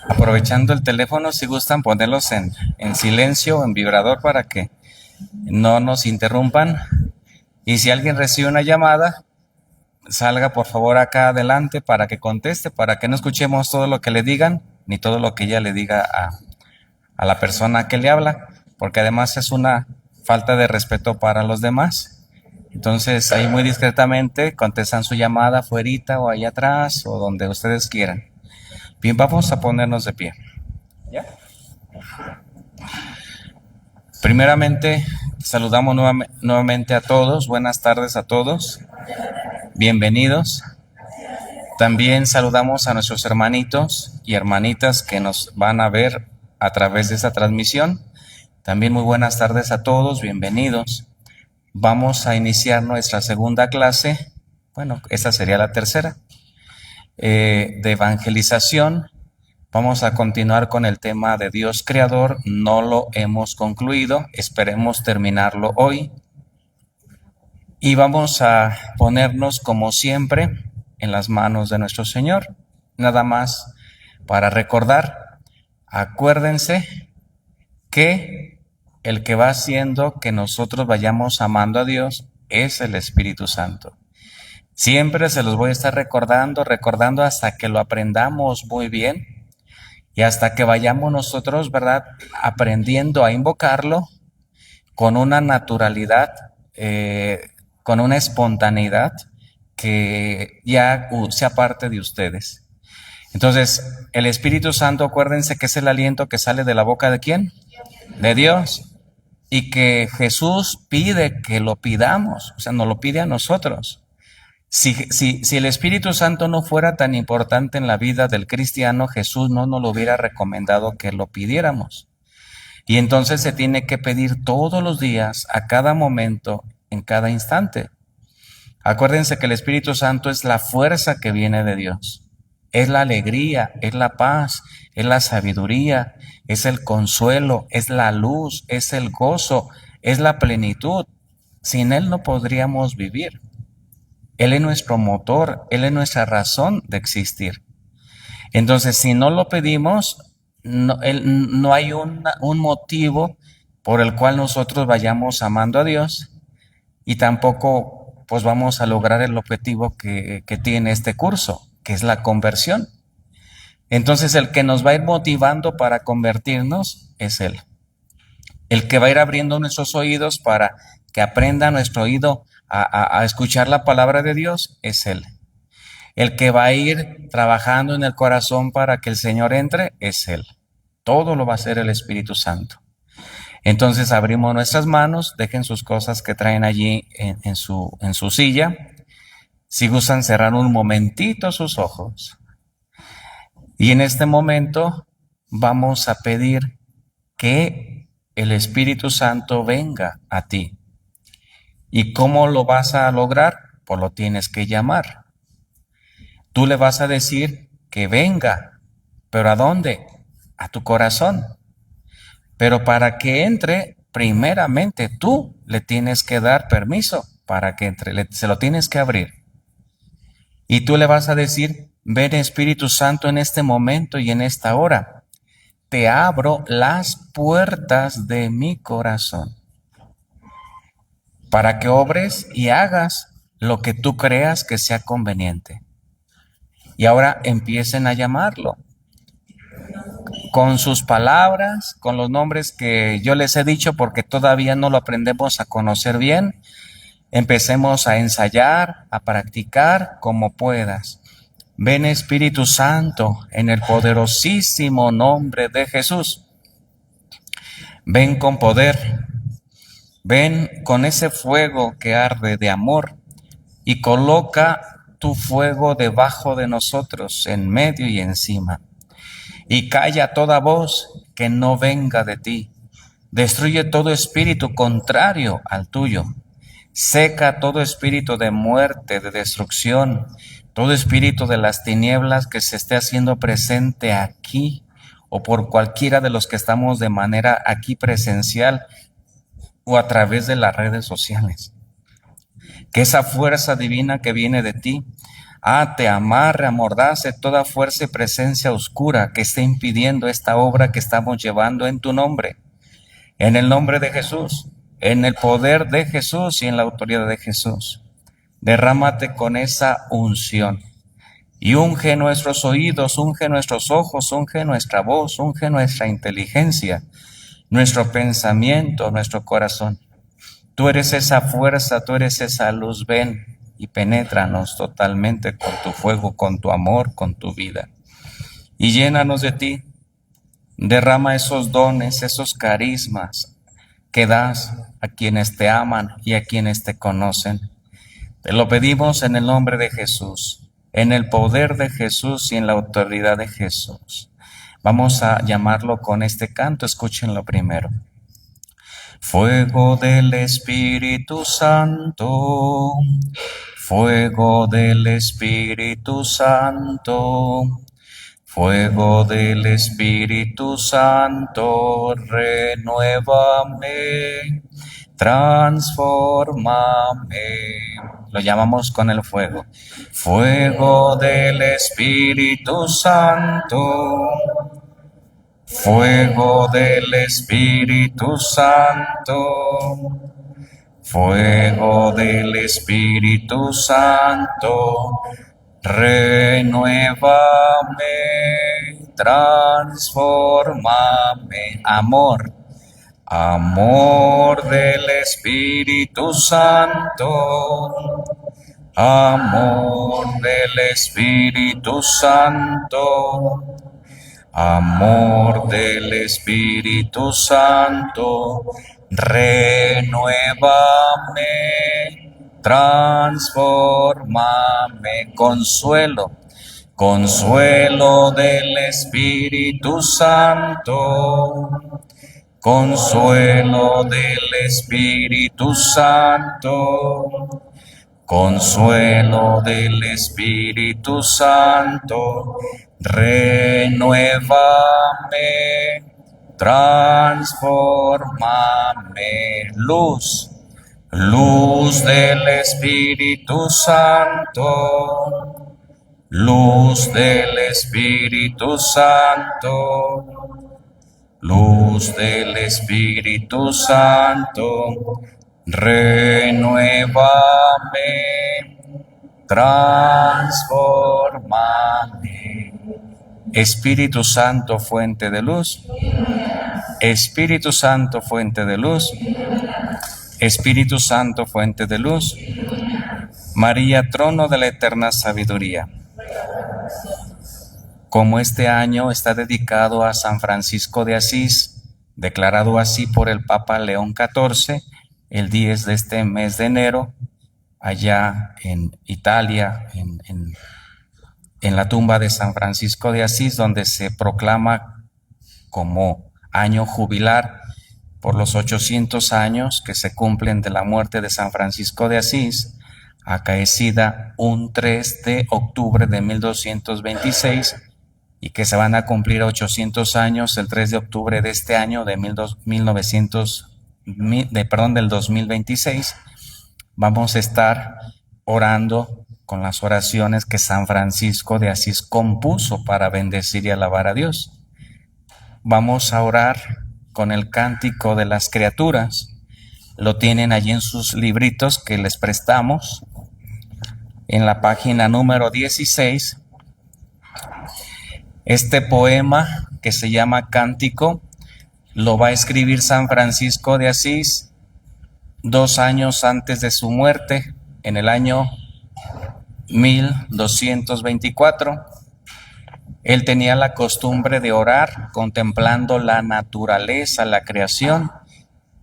Aprovechando el teléfono, si gustan ponerlos en silencio o en vibrador para que no nos interrumpan. Y si alguien recibe una llamada, salga por favor acá adelante para que conteste, para que no escuchemos todo lo que le digan, ni todo lo que ella le diga a la persona que le habla, porque además es una falta de respeto para los demás. Entonces ahí muy discretamente contestan su llamada afuerita o allá atrás o donde ustedes quieran. Bien, vamos a ponernos de pie. ¿Ya? Primeramente, saludamos nuevamente a todos. Buenas tardes a todos. Bienvenidos. También saludamos a nuestros hermanitos y hermanitas que nos van a ver a través de esta transmisión. También muy buenas tardes a todos. Bienvenidos. Vamos a iniciar nuestra segunda clase. Bueno, esta sería la tercera. De evangelización. Vamos a continuar con el tema de Dios Creador. No lo hemos concluido. Esperemos terminarlo hoy. Y vamos a ponernos, como siempre, en las manos de nuestro Señor. Nada más para recordar, acuérdense que el que va haciendo que nosotros vayamos amando a Dios es el Espíritu Santo. Siempre se los voy a estar recordando hasta que lo aprendamos muy bien y hasta que vayamos nosotros, ¿verdad?, aprendiendo a invocarlo con una naturalidad, con una espontaneidad que ya sea parte de ustedes. Entonces, el Espíritu Santo, acuérdense que es el aliento que sale de la boca ¿de quién? De Dios. Y que Jesús pide que lo pidamos, o sea, nos lo pide a nosotros. Si el Espíritu Santo no fuera tan importante en la vida del cristiano, Jesús no nos lo hubiera recomendado que lo pidiéramos. Y entonces se tiene que pedir todos los días, a cada momento, en cada instante. Acuérdense que el Espíritu Santo es la fuerza que viene de Dios. Es la alegría, es la paz, es la sabiduría, es el consuelo, es la luz, es el gozo, es la plenitud. Sin Él no podríamos vivir. Él es nuestro motor, Él es nuestra razón de existir. Entonces, si no lo pedimos, no hay un motivo por el cual nosotros vayamos amando a Dios y tampoco pues vamos a lograr el objetivo que tiene este curso, que es la conversión. Entonces, el que nos va a ir motivando para convertirnos es Él. El que va a ir abriendo nuestros oídos para que aprenda nuestro oído a escuchar la palabra de Dios es Él. El que va a ir trabajando en el corazón para que el Señor entre es Él. Todo lo va a hacer el Espíritu Santo. Entonces abrimos nuestras manos, dejen sus cosas que traen allí en su silla. Si gustan cerrar un momentito sus ojos. Y en este momento vamos a pedir que el Espíritu Santo venga a ti. ¿Y cómo lo vas a lograr? Pues lo tienes que llamar. Tú le vas a decir que venga, ¿pero a dónde? A tu corazón. Pero para que entre, primeramente tú le tienes que dar permiso para que entre, se lo tienes que abrir. Y tú le vas a decir, ven Espíritu Santo en este momento y en esta hora. Te abro las puertas de mi corazón para que obres y hagas lo que tú creas que sea conveniente. Y ahora empiecen a llamarlo con sus palabras, con los nombres que yo les he dicho, porque todavía no lo aprendemos a conocer bien. Empecemos a ensayar, a practicar como puedas. Ven Espíritu Santo en el poderosísimo nombre de Jesús. Ven con poder. Ven con ese fuego que arde de amor y coloca tu fuego debajo de nosotros, en medio y encima. Y calla toda voz que no venga de ti. Destruye todo espíritu contrario al tuyo. Seca todo espíritu de muerte, de destrucción, todo espíritu de las tinieblas que se esté haciendo presente aquí o por cualquiera de los que estamos de manera aquí presencial o a través de las redes sociales. Que esa fuerza divina que viene de ti ate, amarre, amordace toda fuerza y presencia oscura que esté impidiendo esta obra que estamos llevando en tu nombre. En el nombre de Jesús, en el poder de Jesús y en la autoridad de Jesús. Derrámate con esa unción. Y unge nuestros oídos, unge nuestros ojos, unge nuestra voz, unge nuestra inteligencia, nuestro pensamiento, nuestro corazón. Tú eres esa fuerza, tú eres esa luz, ven y penétranos totalmente con tu fuego, con tu amor, con tu vida. Y llénanos de ti, derrama esos dones, esos carismas que das a quienes te aman y a quienes te conocen. Te lo pedimos en el nombre de Jesús, en el poder de Jesús y en la autoridad de Jesús. Vamos a llamarlo con este canto, escúchenlo primero. Fuego del Espíritu Santo, fuego del Espíritu Santo, fuego del Espíritu Santo, renuévame, transfórmame. Lo llamamos con el fuego. Fuego del Espíritu Santo, fuego del Espíritu Santo, fuego del Espíritu Santo, renuévame, transfórmame. Amor, amor del Espíritu Santo, amor del Espíritu Santo, amor del Espíritu Santo, renuévame, transfórmame. Consuelo, consuelo del Espíritu Santo, consuelo del Espíritu Santo, consuelo del Espíritu Santo, renuévame, transfórmame. Luz, luz del Espíritu Santo, luz del Espíritu Santo, luz del Espíritu Santo, renuévame, transfórmame. Espíritu Santo, fuente de luz. Espíritu Santo, fuente de luz. Espíritu Santo, fuente de luz. María, trono de la eterna sabiduría. Como este año está dedicado a San Francisco de Asís, declarado así por el Papa León XIV, el 10 de este mes de enero, allá en Italia, en la tumba de San Francisco de Asís, donde se proclama como año jubilar por los 800 años que se cumplen de la muerte de San Francisco de Asís, acaecida un 3 de octubre de 1226, y que se van a cumplir 800 años el 3 de octubre de este año de del 2026. Vamos a estar orando con las oraciones que San Francisco de Asís compuso para bendecir y alabar a Dios. Vamos a orar con el cántico de las criaturas. Lo tienen allí en sus libritos que les prestamos, en la página número 16. Este poema, que se llama Cántico, lo va a escribir San Francisco de Asís 2 años antes de su muerte, en el año 1224. Él tenía la costumbre de orar contemplando la naturaleza, la creación,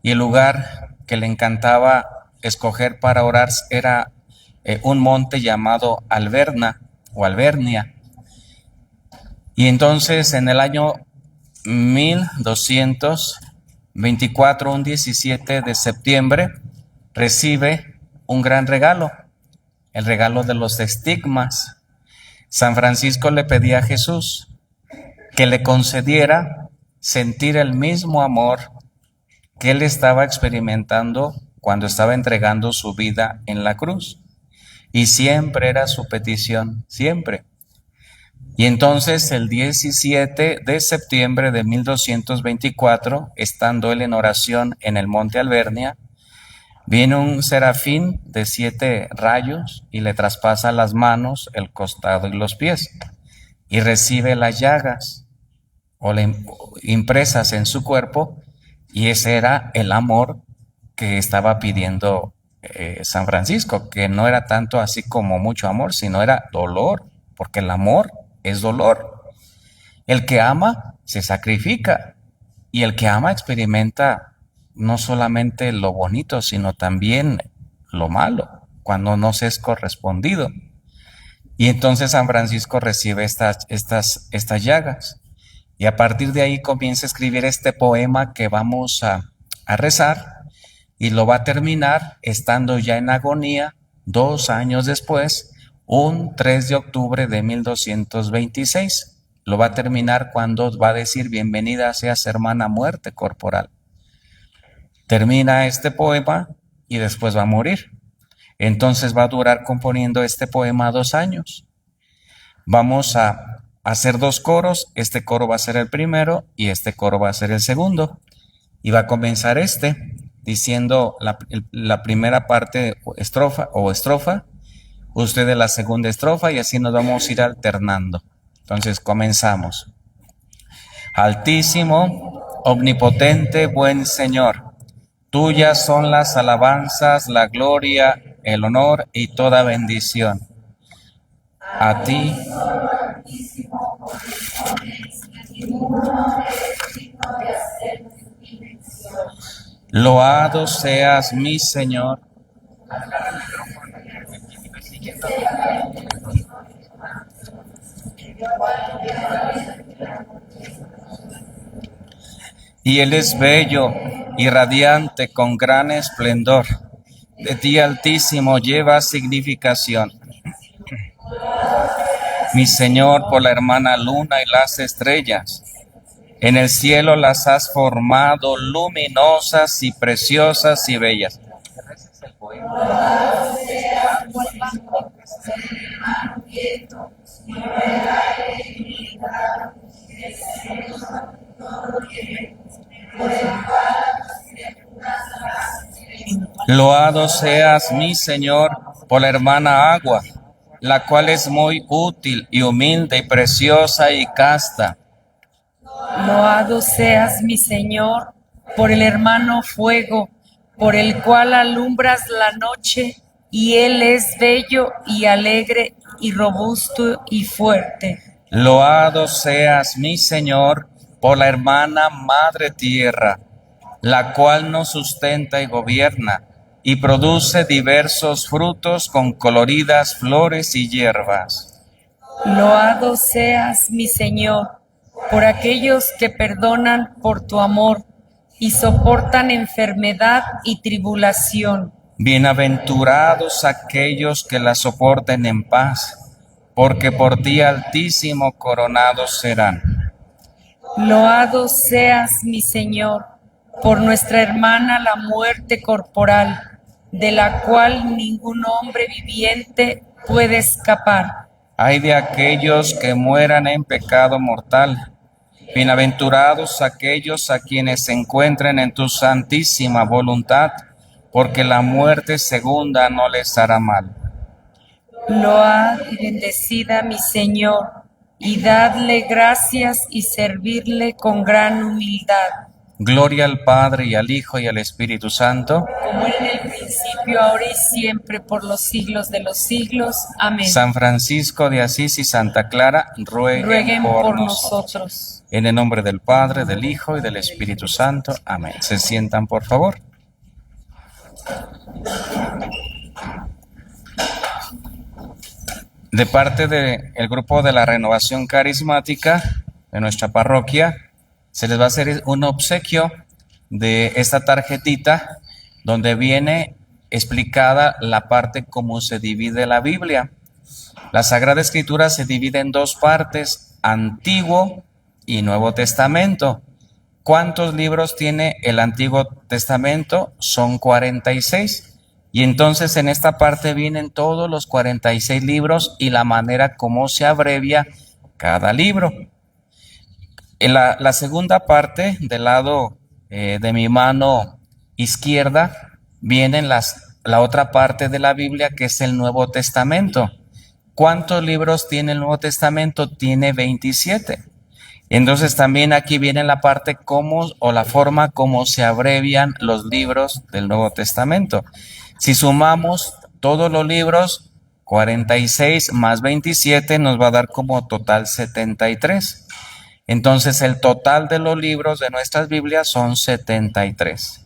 y el lugar que le encantaba escoger para orar era un monte llamado Alberna o Albernia. Y entonces en el año 1224, un 17 de septiembre, recibe un gran regalo, el regalo de los estigmas. San Francisco le pedía a Jesús que le concediera sentir el mismo amor que él estaba experimentando cuando estaba entregando su vida en la cruz. Y siempre era su petición, siempre. Y entonces el 17 de septiembre de 1224, estando él en oración en el monte Albernia, viene un serafín de 7 rayos y le traspasa las manos, el costado y los pies, y recibe las llagas impresas en su cuerpo, y ese era el amor que estaba pidiendo San Francisco, que no era tanto así como mucho amor, sino era dolor, porque el amor es dolor. El que ama se sacrifica, y el que ama experimenta no solamente lo bonito, sino también lo malo, cuando no se es correspondido. Y entonces San Francisco recibe estas llagas, y a partir de ahí comienza a escribir este poema que vamos a rezar, y lo va a terminar estando ya en agonía 2 años después, un 3 de octubre de 1226. Lo va a terminar cuando va a decir: bienvenida seas, hermana muerte corporal. Termina este poema y después va a morir. Entonces va a durar componiendo este poema 2 años. Vamos a hacer 2 coros. Este coro va a ser el primero y este coro va a ser el segundo. Y va a comenzar diciendo la primera parte estrofa, usted de la segunda estrofa, y así nos vamos a ir alternando. Entonces comenzamos. Altísimo, omnipotente, buen Señor, tuyas son las alabanzas, la gloria, el honor y toda bendición. A ti, loado seas, mi Señor. Y Él es bello y radiante con gran esplendor. De ti, Altísimo, lleva significación. Mi Señor, por la hermana luna y las estrellas, en el cielo las has formado luminosas y preciosas y bellas. Loado seas, mi Señor, por la hermana agua, la cual es muy útil y humilde y preciosa y casta. Loado seas, mi Señor, por el hermano fuego, por el cual alumbras la noche, y él es bello y alegre y robusto y fuerte. Loado seas, mi Señor, por la hermana madre tierra, la cual nos sustenta y gobierna, y produce diversos frutos con coloridas flores y hierbas. Loado seas, mi Señor, por aquellos que perdonan por tu amor y soportan enfermedad y tribulación. Bienaventurados aquellos que la soporten en paz, porque por ti, Altísimo, coronados serán. Loado seas, mi Señor, por nuestra hermana la muerte corporal, de la cual ningún hombre viviente puede escapar. Ay de aquellos que mueran en pecado mortal. Bienaventurados aquellos a quienes se encuentren en tu santísima voluntad, porque la muerte segunda no les hará mal. Load y bendecida mi Señor, y dadle gracias y servirle con gran humildad. Gloria al Padre, y al Hijo, y al Espíritu Santo. Como en el principio, ahora y siempre, por los siglos de los siglos. Amén. San Francisco de Asís y Santa Clara, rueguen por nosotros. En el nombre del Padre, del Hijo y del Espíritu Santo. Amén. Se sientan, por favor. De parte del grupo de la Renovación Carismática de nuestra parroquia, se les va a hacer un obsequio de esta tarjetita donde viene explicada la parte cómo se divide la Biblia. La Sagrada Escritura se divide en 2 partes, Antiguo y Nuevo Testamento. ¿Cuántos libros tiene el Antiguo Testamento? Son 46. Y entonces en esta parte vienen todos los 46 libros y la manera como se abrevia cada libro. En la segunda parte, del lado de mi mano izquierda, vienen la otra parte de la Biblia, que es el Nuevo Testamento. ¿Cuántos libros tiene el Nuevo Testamento? Tiene 27. Entonces también aquí viene la parte la forma como se abrevian los libros del Nuevo Testamento. Si sumamos todos los libros, 46 más 27 nos va a dar como total 73. Entonces el total de los libros de nuestras Biblias son 73.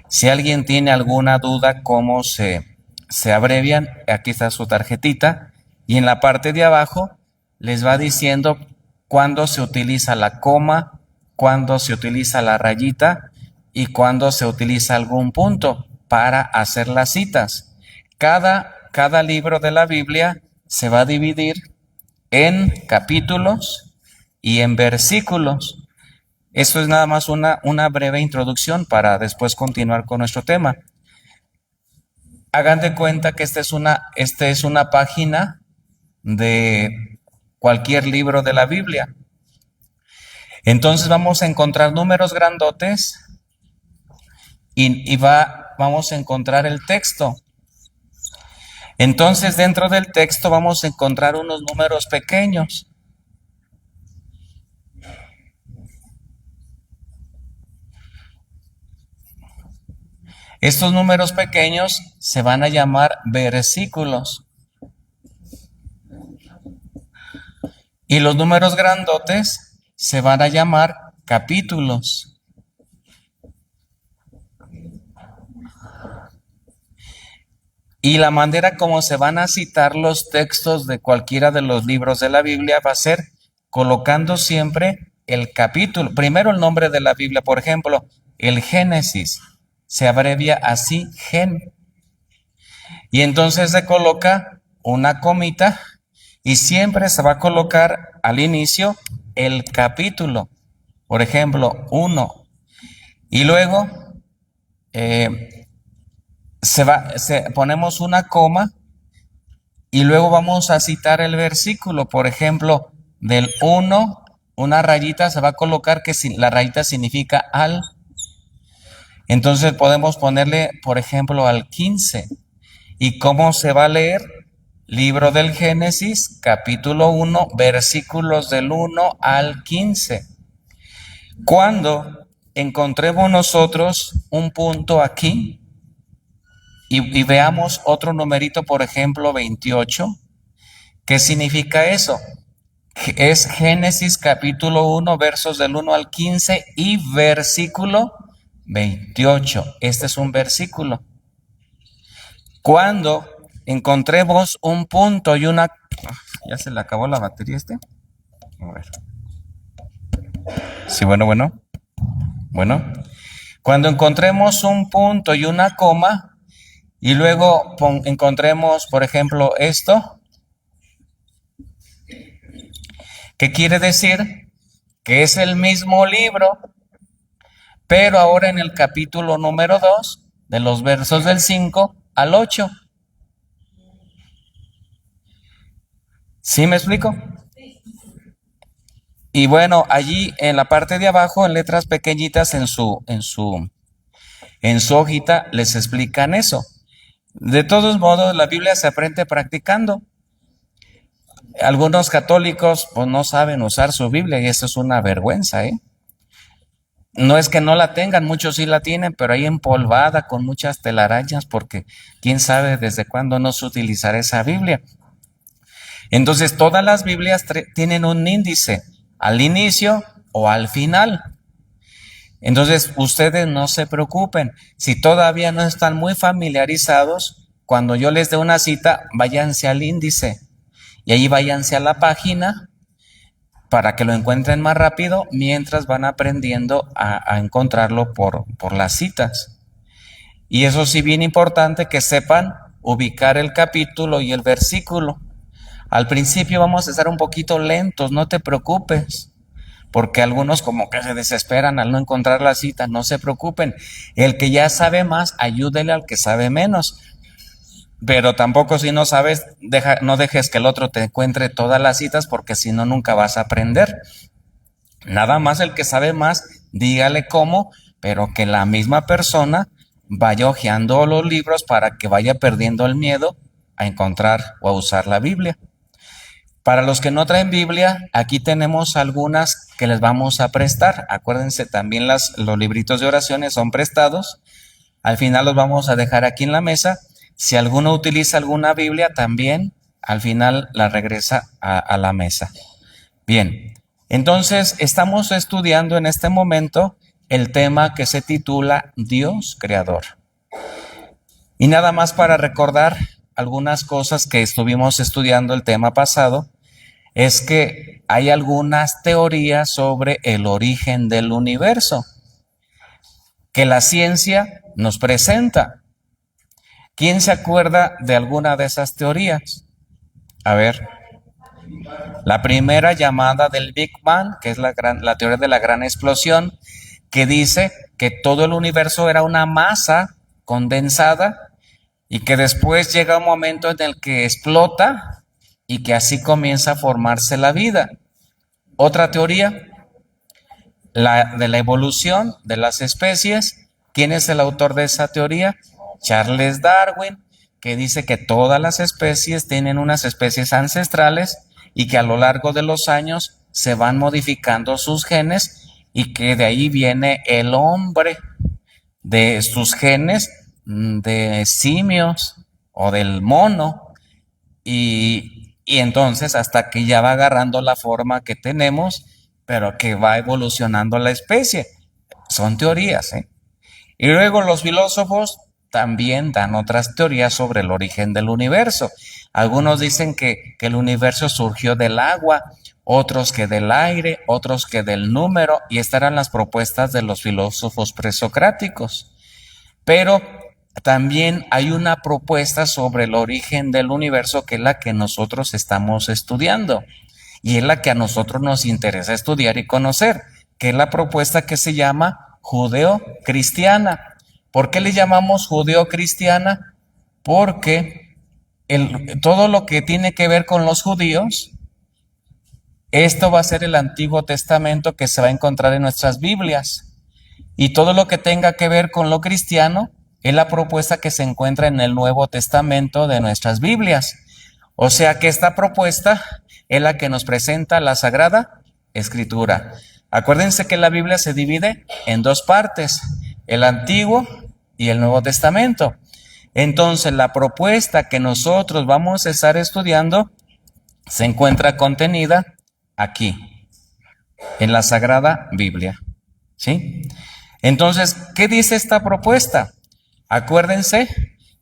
Si alguien tiene alguna duda cómo se abrevian, aquí está su tarjetita y en la parte de abajo les va diciendo cuándo se utiliza la coma, cuándo se utiliza la rayita y cuándo se utiliza algún punto para hacer las citas. Cada libro de la Biblia se va a dividir en capítulos y en versículos. Esto es nada más una breve introducción para después continuar con nuestro tema. Hagan de cuenta que esta es una página de cualquier libro de la Biblia. Entonces vamos a encontrar números grandotes y vamos a encontrar el texto. Entonces dentro del texto vamos a encontrar unos números pequeños. Estos números pequeños se van a llamar versículos. Y los números grandotes se van a llamar capítulos. Y la manera como se van a citar los textos de cualquiera de los libros de la Biblia va a ser colocando siempre el capítulo. Primero el nombre de la Biblia, por ejemplo, el Génesis. Se abrevia así, Gen. Y entonces se coloca una comita y siempre se va a colocar al inicio el capítulo. Por ejemplo, 1. Y luego ponemos una coma y luego vamos a citar el versículo. Por ejemplo, del 1, una rayita se va a colocar que la rayita significa al. Entonces podemos ponerle, por ejemplo, al 15. ¿Y cómo se va a leer? Libro del Génesis, capítulo 1, versículos del 1 al 15. Cuando encontremos nosotros un punto aquí y veamos otro numerito, por ejemplo, 28, ¿qué significa eso? Es Génesis, capítulo 1, versos del 1 al 15 y versículo 28. Este es un versículo. Cuando encontremos un punto y una... ¿Ya se le acabó la batería A ver. Sí, bueno. Bueno. Cuando encontremos un punto y una coma y luego encontremos, por ejemplo, esto, ¿qué quiere decir? Que es el mismo libro, pero ahora en el capítulo número 2, de los versos del 5 al 8. ¿Sí me explico? Y bueno, allí en la parte de abajo, en letras pequeñitas en su hojita, les explican eso. De todos modos, la Biblia se aprende practicando. Algunos católicos pues no saben usar su Biblia y eso es una vergüenza, ¿eh? No es que no la tengan, muchos sí la tienen, pero ahí empolvada con muchas telarañas porque quién sabe desde cuándo no se utilizará esa Biblia. Entonces todas las Biblias tienen un índice al inicio o al final. Entonces ustedes no se preocupen, si todavía no están muy familiarizados, cuando yo les dé una cita, váyanse al índice y ahí váyanse a la página para que lo encuentren más rápido mientras van aprendiendo a encontrarlo por las citas. Y eso sí, bien importante que sepan ubicar el capítulo y el versículo. Al principio vamos a estar un poquito lentos, no te preocupes, porque algunos como que se desesperan al no encontrar la cita. No se preocupen, el que ya sabe más, ayúdele al que sabe menos. pero tampoco si no sabes, no dejes que el otro te encuentre todas las citas porque si no nunca vas a aprender. Nada más el que sabe más, dígale cómo, pero que la misma persona vaya hojeando los libros para que vaya perdiendo el miedo a encontrar o a usar la Biblia. Para los que no traen Biblia, aquí tenemos algunas que les vamos a prestar. Acuérdense, también los libritos de oraciones son prestados. Al final los vamos a dejar aquí en la mesa. Si alguno utiliza alguna Biblia, también al final la regresa a la mesa. Bien, entonces estamos estudiando en este momento el tema que se titula Dios Creador. Y nada más para recordar algunas cosas que estuvimos estudiando el tema pasado, es que hay algunas teorías sobre el origen del universo que la ciencia nos presenta. ¿Quién se acuerda de alguna de esas teorías? A ver, la primera llamada del Big Bang, que es la teoría de la gran explosión, que dice que todo el universo era una masa condensada y que después llega un momento en el que explota y que así comienza a formarse la vida. Otra teoría, la de la evolución de las especies. ¿Quién es el autor de esa teoría? Charles Darwin, que dice que todas las especies tienen unas especies ancestrales y que a lo largo de los años se van modificando sus genes y que de ahí viene el hombre, de sus genes de simios o del mono, y entonces hasta que ya va agarrando la forma que tenemos, pero que va evolucionando la especie. Son teorías, ¿eh? Y luego los filósofos también dan otras teorías sobre el origen del universo. Algunos dicen que el universo surgió del agua, otros que del aire, otros que del número, y estas eran las propuestas de los filósofos presocráticos. Pero también hay una propuesta sobre el origen del universo que es la que nosotros estamos estudiando y es la que a nosotros nos interesa estudiar y conocer, que es la propuesta que se llama judeo-cristiana. ¿Por qué le llamamos judeo-cristiana? Porque todo lo que tiene que ver con los judíos, esto va a ser el Antiguo Testamento que se va a encontrar en nuestras Biblias. Y todo lo que tenga que ver con lo cristiano es la propuesta que se encuentra en el Nuevo Testamento de nuestras Biblias. O sea que esta propuesta es la que nos presenta la Sagrada Escritura. Acuérdense que la Biblia se divide en dos partes, el Antiguo y el Nuevo Testamento. Entonces, la propuesta que nosotros vamos a estar estudiando se encuentra contenida aquí, en la Sagrada Biblia. ¿Sí? Entonces, ¿qué dice esta propuesta? Acuérdense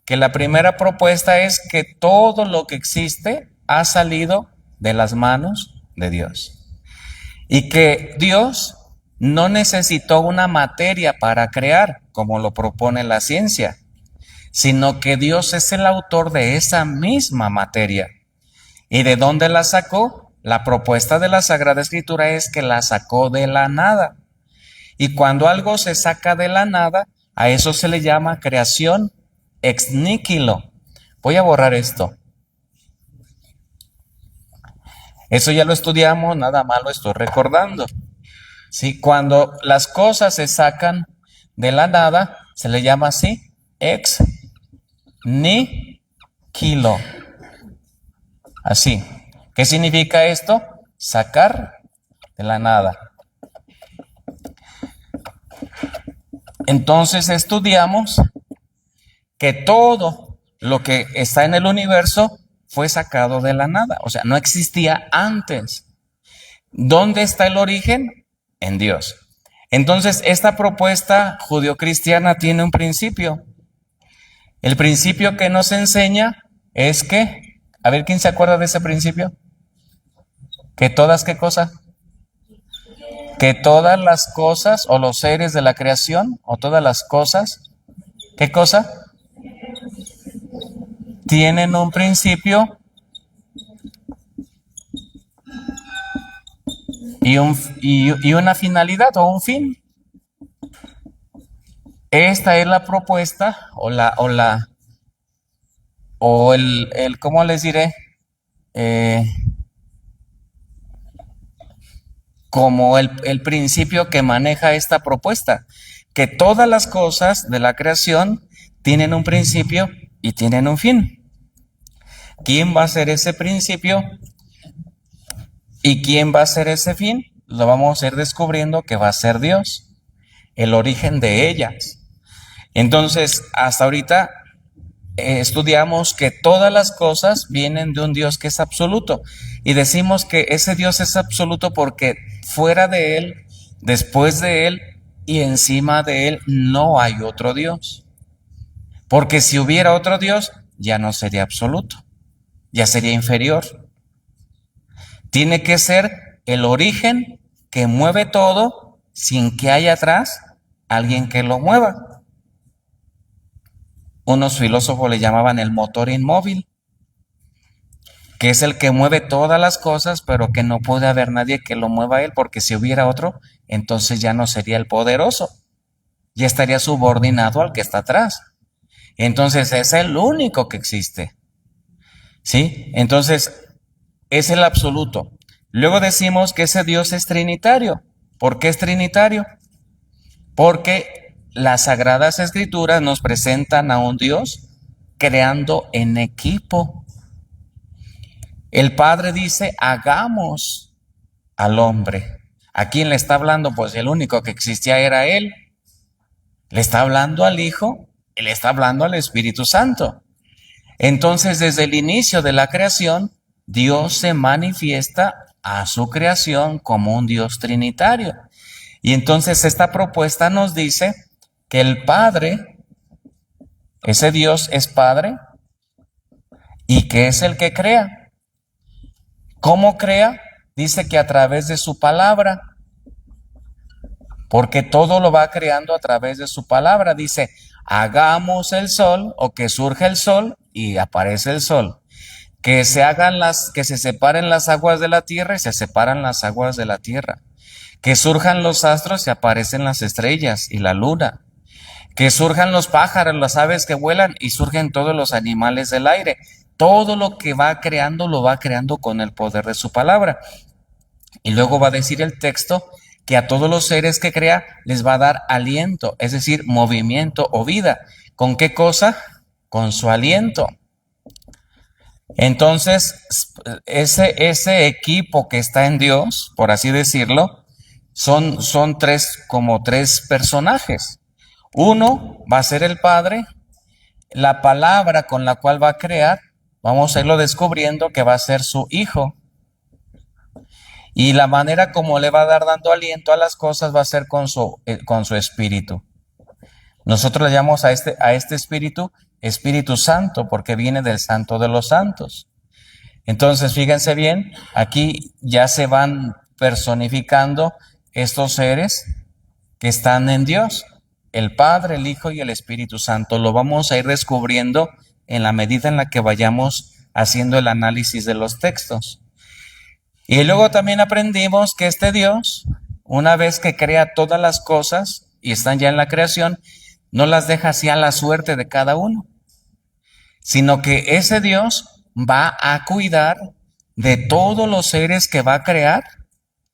que la primera propuesta es que todo lo que existe ha salido de las manos de Dios. Y que Dios no necesitó una materia para crear, como lo propone la ciencia, sino que Dios es el autor de esa misma materia. ¿Y de dónde la sacó? La propuesta de la Sagrada Escritura es que la sacó de la nada. Y cuando algo se saca de la nada, a eso se le llama creación ex nihilo. Voy a borrar esto. Eso ya lo estudiamos, nada más lo estoy recordando. ¿Sí? Cuando las cosas se sacan de la nada, se le llama así, ex nihilo. Así. ¿Qué significa esto? Sacar de la nada. Entonces estudiamos que todo lo que está en el universo fue sacado de la nada, o sea, no existía antes. ¿Dónde está el origen? En Dios. Entonces, esta propuesta judeocristiana tiene un principio. El principio que nos enseña es que, a ver, ¿quién se acuerda de ese principio? ¿Que todas qué cosa? Que todas las cosas o los seres de la creación o todas las cosas, ¿qué cosa? Tienen un principio y una finalidad o un fin. Esta es la propuesta o la o ¿cómo les diré? Eh, Como el principio que maneja esta propuesta, que todas las cosas de la creación tienen un principio y tienen un fin. ¿Quién va a ser ese principio y quién va a ser ese fin? Lo vamos a ir descubriendo que va a ser Dios, el origen de ellas. Entonces, hasta ahorita estudiamos que todas las cosas vienen de un Dios que es absoluto y decimos que ese Dios es absoluto porque fuera de Él, después de Él y encima de Él no hay otro Dios. Porque si hubiera otro Dios, ya no sería absoluto, ya sería inferior. Tiene que ser el origen que mueve todo sin que haya atrás alguien que lo mueva. Unos filósofos le llamaban el motor inmóvil, que es el que mueve todas las cosas, pero que no puede haber nadie que lo mueva a él, porque si hubiera otro, entonces ya no sería el poderoso, ya estaría subordinado al que está atrás. Entonces es el único que existe, ¿sí? Entonces es el absoluto. Luego decimos que ese Dios es trinitario. ¿Por qué es trinitario? Porque las Sagradas Escrituras nos presentan a un Dios creando en equipo. El Padre dice, hagamos al hombre. ¿A quién le está hablando? Pues el único que existía era Él. Le está hablando al Hijo y le está hablando al Espíritu Santo. Entonces, desde el inicio de la creación, Dios se manifiesta a su creación como un Dios trinitario. Y entonces esta propuesta nos dice que el Padre, ese Dios es Padre y que es el que crea. ¿Cómo crea? Dice que a través de su palabra, porque todo lo va creando a través de su palabra. Dice, hagamos el sol o que surja el sol y aparece el sol. Que se separen las aguas de la tierra y se separan las aguas de la tierra. Que surjan los astros y aparecen las estrellas y la luna. Que surjan los pájaros, las aves que vuelan y surgen todos los animales del aire. Todo lo que va creando lo va creando con el poder de su palabra. Y luego va a decir el texto que a todos los seres que crea les va a dar aliento, es decir, movimiento o vida. ¿Con qué cosa? Con su aliento. Entonces, ese equipo que está en Dios, por así decirlo, son como tres personajes. Uno va a ser el Padre, la palabra con la cual va a crear, vamos a irlo descubriendo que va a ser su Hijo. Y la manera como le va a dar dando aliento a las cosas va a ser con su espíritu. Nosotros le llamamos a este espíritu Espíritu Santo porque viene del Santo de los Santos. Entonces, fíjense bien, aquí ya se van personificando estos seres que están en Dios, el Padre, el Hijo y el Espíritu Santo. Lo vamos a ir descubriendo en la medida en la que vayamos haciendo el análisis de los textos. Y luego también aprendimos que este Dios, una vez que crea todas las cosas y están ya en la creación, no las deja así a la suerte de cada uno, sino que ese Dios va a cuidar de todos los seres que va a crear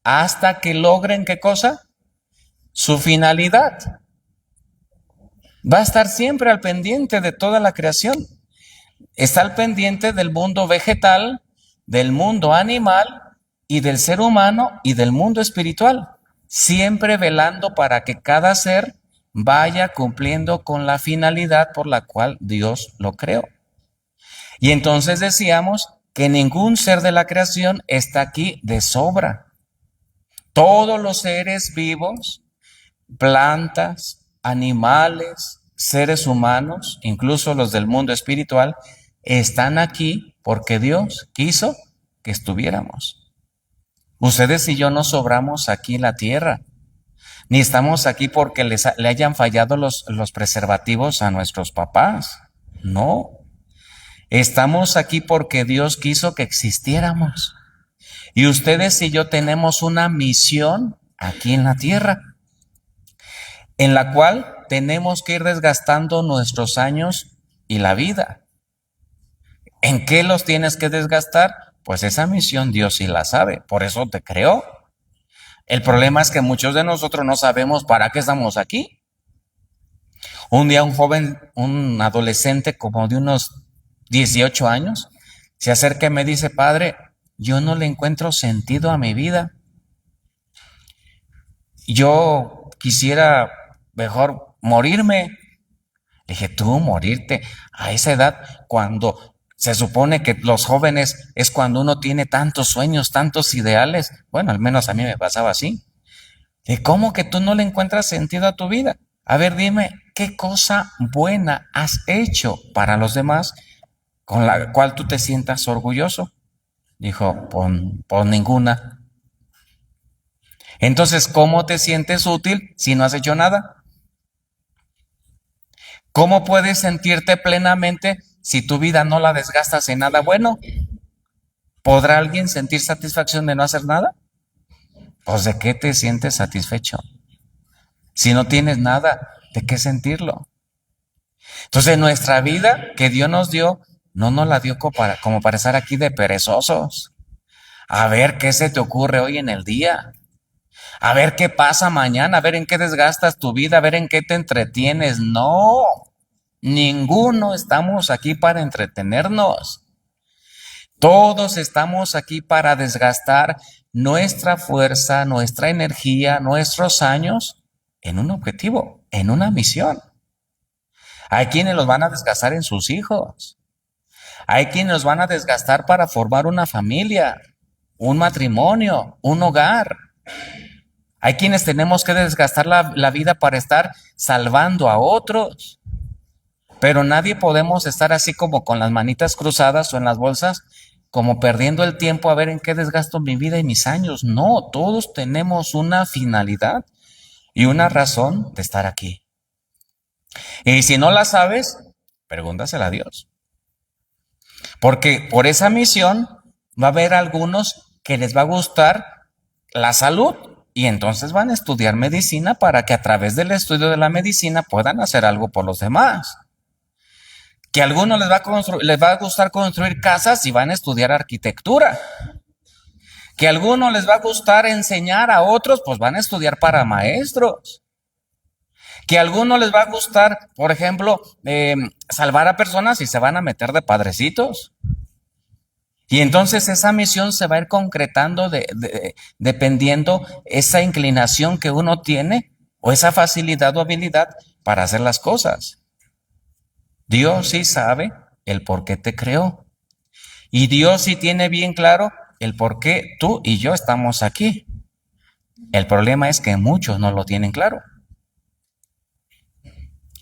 hasta que logren, ¿qué cosa? Su finalidad. Va a estar siempre al pendiente de toda la creación. Está al pendiente del mundo vegetal, del mundo animal y del ser humano y del mundo espiritual, siempre velando para que cada ser vaya cumpliendo con la finalidad por la cual Dios lo creó. Y entonces decíamos que ningún ser de la creación está aquí de sobra. Todos los seres vivos, plantas, animales, seres humanos, incluso los del mundo espiritual, están aquí porque Dios quiso que estuviéramos. Ustedes y yo no sobramos aquí en la tierra, ni estamos aquí porque le hayan fallado los preservativos a nuestros papás. No, estamos aquí porque Dios quiso que existiéramos. Y ustedes y yo tenemos una misión aquí en la tierra, en la cual tenemos que ir desgastando nuestros años y la vida. ¿En qué los tienes que desgastar? Pues esa misión Dios sí la sabe, por eso te creó. El problema es que muchos de nosotros no sabemos para qué estamos aquí. Un día un joven, un adolescente como de unos 18 años, se acerca y me dice, padre, yo no le encuentro sentido a mi vida. Yo quisiera mejor morirme. Le dije, tú morirte a esa edad, cuando se supone que los jóvenes es cuando uno tiene tantos sueños, tantos ideales. Bueno, al menos a mí me pasaba así. ¿Y cómo que tú no le encuentras sentido a tu vida? A ver, dime, ¿qué cosa buena has hecho para los demás con la cual tú te sientas orgulloso? Dijo, pues ninguna. Entonces, ¿cómo te sientes útil si no has hecho nada? ¿Cómo puedes sentirte plenamente si tu vida no la desgastas en nada bueno? ¿Podrá alguien sentir satisfacción de no hacer nada? Pues ¿de qué te sientes satisfecho? Si no tienes nada, ¿de qué sentirlo? Entonces nuestra vida que Dios nos dio, no nos la dio como para estar aquí de perezosos. A ver qué se te ocurre hoy en el día. A ver qué pasa mañana, a ver en qué desgastas tu vida, a ver en qué te entretienes. No, ninguno estamos aquí para entretenernos. Todos estamos aquí para desgastar nuestra fuerza, nuestra energía, nuestros años en un objetivo, en una misión. Hay quienes los van a desgastar en sus hijos. Hay quienes los van a desgastar para formar una familia, un matrimonio, un hogar. Hay quienes tenemos que desgastar la vida para estar salvando a otros. Pero nadie podemos estar así como con las manitas cruzadas o en las bolsas, como perdiendo el tiempo a ver en qué desgasto mi vida y mis años. No, todos tenemos una finalidad y una razón de estar aquí. Y si no la sabes, pregúntasela a Dios. Porque por esa misión va a haber algunos que les va a gustar la salud y entonces van a estudiar medicina para que a través del estudio de la medicina puedan hacer algo por los demás. Que a algunos les va a gustar construir casas y van a estudiar arquitectura. Que a algunos les va a gustar enseñar a otros, pues van a estudiar para maestros. Que a algunos les va a gustar, por ejemplo, salvar a personas y se van a meter de padrecitos. Y entonces esa misión se va a ir concretando dependiendo esa inclinación que uno tiene o esa facilidad o habilidad para hacer las cosas. Dios sí sabe el por qué te creó. Y Dios sí tiene bien claro el por qué tú y yo estamos aquí. El problema es que muchos no lo tienen claro.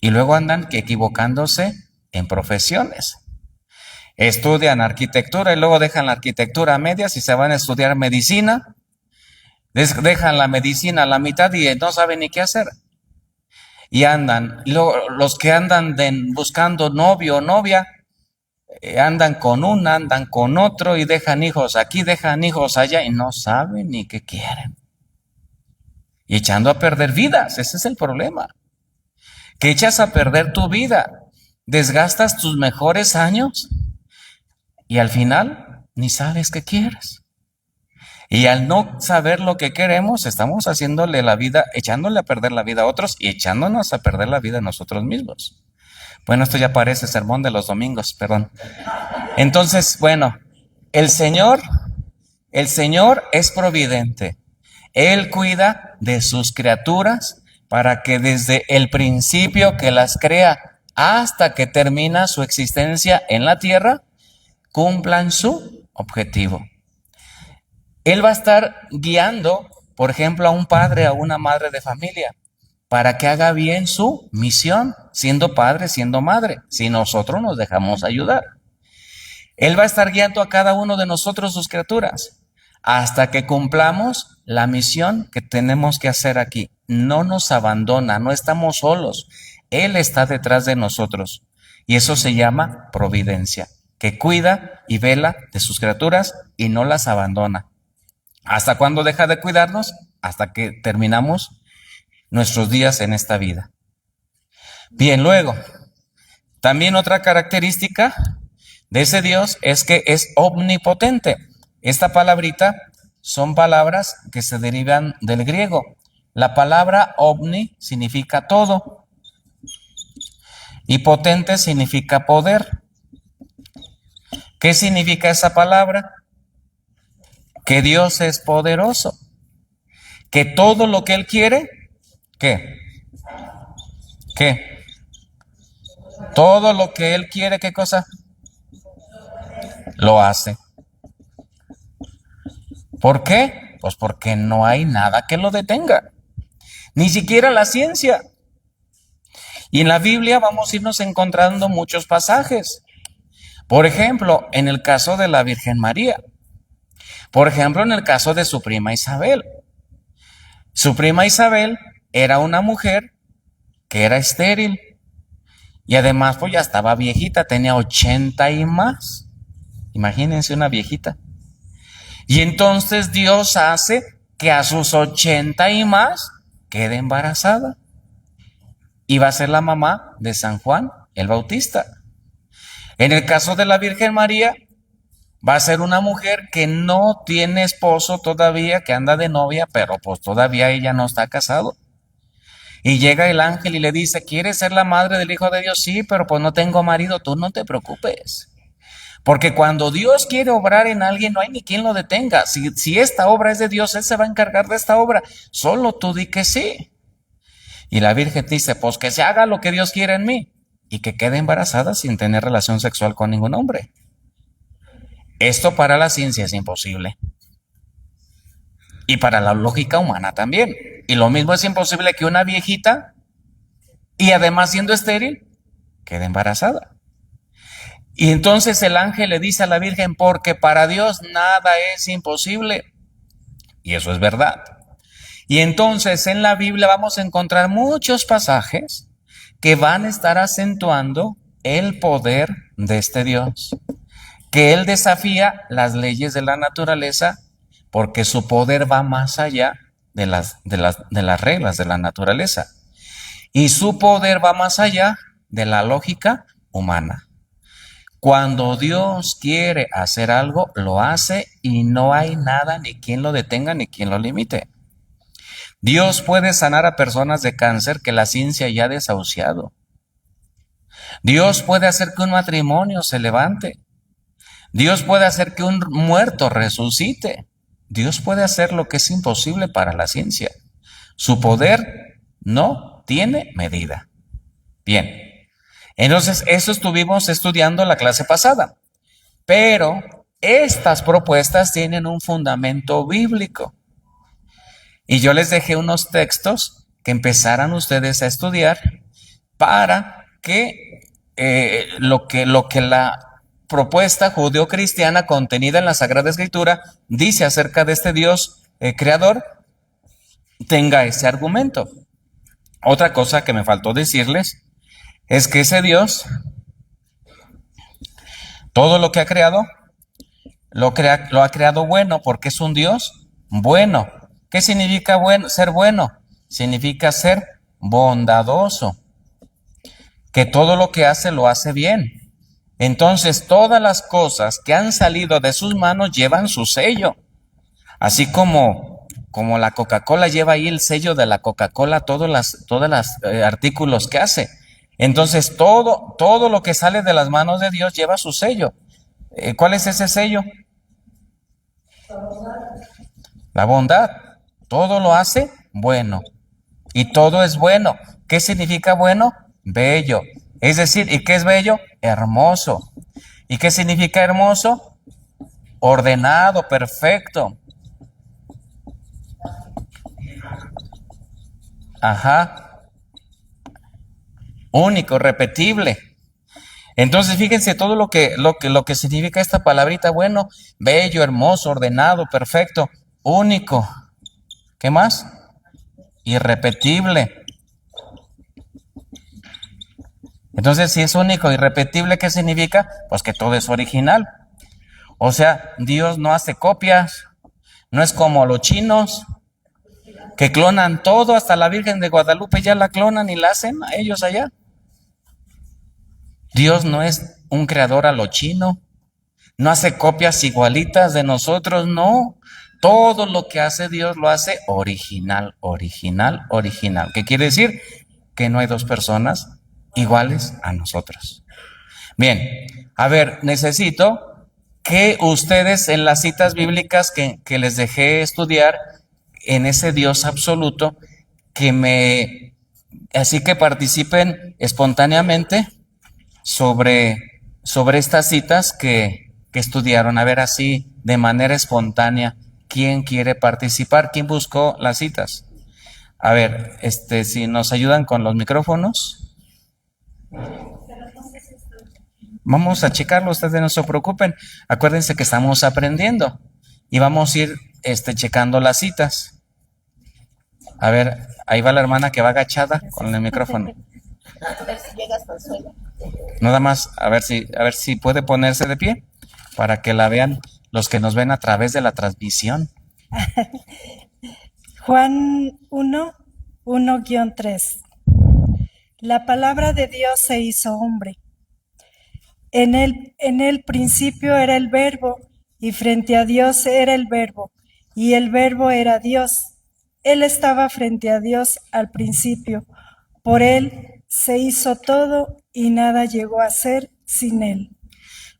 Y luego andan equivocándose en profesiones. Estudian arquitectura y luego dejan la arquitectura a medias y se van a estudiar medicina. Dejan la medicina a la mitad y no saben ni qué hacer. Y andan, los que andan buscando novio o novia, andan con una, andan con otro y dejan hijos aquí, dejan hijos allá y no saben ni qué quieren. Y echando a perder vidas, ese es el problema. Que echas a perder tu vida, desgastas tus mejores años y al final ni sabes qué quieres. Y al no saber lo que queremos, estamos haciéndole la vida, echándole a perder la vida a otros y echándonos a perder la vida a nosotros mismos. Bueno, esto ya parece sermón de los domingos, perdón. Entonces, bueno, el Señor es providente. Él cuida de sus criaturas para que desde el principio que las crea hasta que termina su existencia en la tierra, cumplan su objetivo. Él va a estar guiando, por ejemplo, a un padre, a una madre de familia, para que haga bien su misión, siendo padre, siendo madre, si nosotros nos dejamos ayudar. Él va a estar guiando a cada uno de nosotros, sus criaturas, hasta que cumplamos la misión que tenemos que hacer aquí. No nos abandona, no estamos solos. Él está detrás de nosotros. Y eso se llama providencia, que cuida y vela de sus criaturas y no las abandona. ¿Hasta cuándo deja de cuidarnos? Hasta que terminamos nuestros días en esta vida. Bien, luego, también otra característica, de ese Dios es que es omnipotente. Esta palabrita son palabras que se derivan del griego. La palabra omni significa todo y potente significa poder. ¿Qué significa esa palabra? Que Dios es poderoso, que todo lo que Él quiere, ¿qué? ¿Qué? Todo lo que Él quiere, ¿qué cosa? Lo hace. ¿Por qué? Pues porque no hay nada que lo detenga, ni siquiera la ciencia. Y en la Biblia vamos a irnos encontrando muchos pasajes. Por ejemplo, en el caso de la Virgen María. Por ejemplo, en el caso de su prima Isabel. Su prima Isabel era una mujer que era estéril. Y además, pues ya estaba viejita, tenía 80 y más. Imagínense una viejita. Y entonces Dios hace que a sus 80 y más quede embarazada. Y va a ser la mamá de San Juan el Bautista. En el caso de la Virgen María, va a ser una mujer que no tiene esposo todavía, que anda de novia, pero pues todavía ella no está casado. Y llega el ángel y le dice, ¿quieres ser la madre del Hijo de Dios? Sí, pero pues no tengo marido, tú no te preocupes. Porque cuando Dios quiere obrar en alguien, no hay ni quien lo detenga. Si esta obra es de Dios, Él se va a encargar de esta obra. Solo tú di que sí. Y la Virgen dice, pues que se haga lo que Dios quiere en mí. Y que quede embarazada sin tener relación sexual con ningún hombre. Esto para la ciencia es imposible. Y para la lógica humana también. Y lo mismo es imposible que una viejita, y además siendo estéril, quede embarazada. Y entonces el ángel le dice a la Virgen, porque para Dios nada es imposible. Y eso es verdad. Y entonces en la Biblia vamos a encontrar muchos pasajes que van a estar acentuando el poder de este Dios. Que Él desafía las leyes de la naturaleza porque su poder va más allá de las reglas de la naturaleza. Y su poder va más allá de la lógica humana. Cuando Dios quiere hacer algo, lo hace y no hay nada ni quien lo detenga ni quien lo limite. Dios puede sanar a personas de cáncer que la ciencia ya ha desahuciado. Dios puede hacer que un matrimonio se levante. Dios puede hacer que un muerto resucite. Dios puede hacer lo que es imposible para la ciencia. Su poder no tiene medida. Bien. Entonces, eso estuvimos estudiando la clase pasada. Pero estas propuestas tienen un fundamento bíblico. Y yo les dejé unos textos que empezaran ustedes a estudiar para que lo que la propuesta judeocristiana contenida en la Sagrada Escritura dice acerca de este Dios creador tenga ese argumento. Otra cosa que me faltó decirles es que ese Dios, todo lo que ha creado, lo ha creado bueno porque es un Dios bueno. ¿Qué significa ser bueno? Significa ser bondadoso, que todo lo que hace lo hace bien. Entonces todas las cosas que han salido de sus manos llevan su sello, así como la Coca-Cola lleva ahí el sello de la Coca-Cola, todos los artículos que hace. Entonces todo lo que sale de las manos de Dios lleva su sello. ¿Cuál es ese sello? La bondad. Todo lo hace bueno. Y todo es bueno. ¿Qué significa bueno? Bello. Es decir, ¿y qué es bello? Hermoso. ¿Y qué significa hermoso? Ordenado, perfecto. Ajá. Único, repetible. Entonces, fíjense todo lo que significa esta palabrita bueno, bello, hermoso, ordenado, perfecto, único. ¿Qué más? Irrepetible. Entonces, si es único, irrepetible, ¿qué significa? Pues que todo es original. O sea, Dios no hace copias. No es como los chinos que clonan todo, hasta la Virgen de Guadalupe ya la clonan y la hacen a ellos allá. Dios no es un creador a lo chino, no hace copias igualitas de nosotros, no. Todo lo que hace Dios lo hace original, original, original. ¿Qué quiere decir? Que no hay dos personas iguales a nosotros. Bien, a ver, necesito que ustedes en las citas bíblicas que les dejé estudiar en ese Dios absoluto, así que participen espontáneamente sobre estas citas que estudiaron. A ver, así de manera espontánea, ¿quién quiere participar? ¿Quién buscó las citas? A ver, si nos ayudan con los micrófonos. Vamos a checarlo, ustedes no se preocupen. Acuérdense que estamos aprendiendo y vamos a ir checando las citas. A ver, ahí va la hermana que va agachada con el micrófono. A ver si llega hasta el suelo. Nada más, a ver si puede ponerse de pie para que la vean los que nos ven a través de la transmisión. Juan 1, 1-3. La palabra de Dios se hizo hombre. En el principio era el Verbo, y frente a Dios era el Verbo, y el Verbo era Dios. Él estaba frente a Dios al principio. Por él se hizo todo, y nada llegó a ser sin él.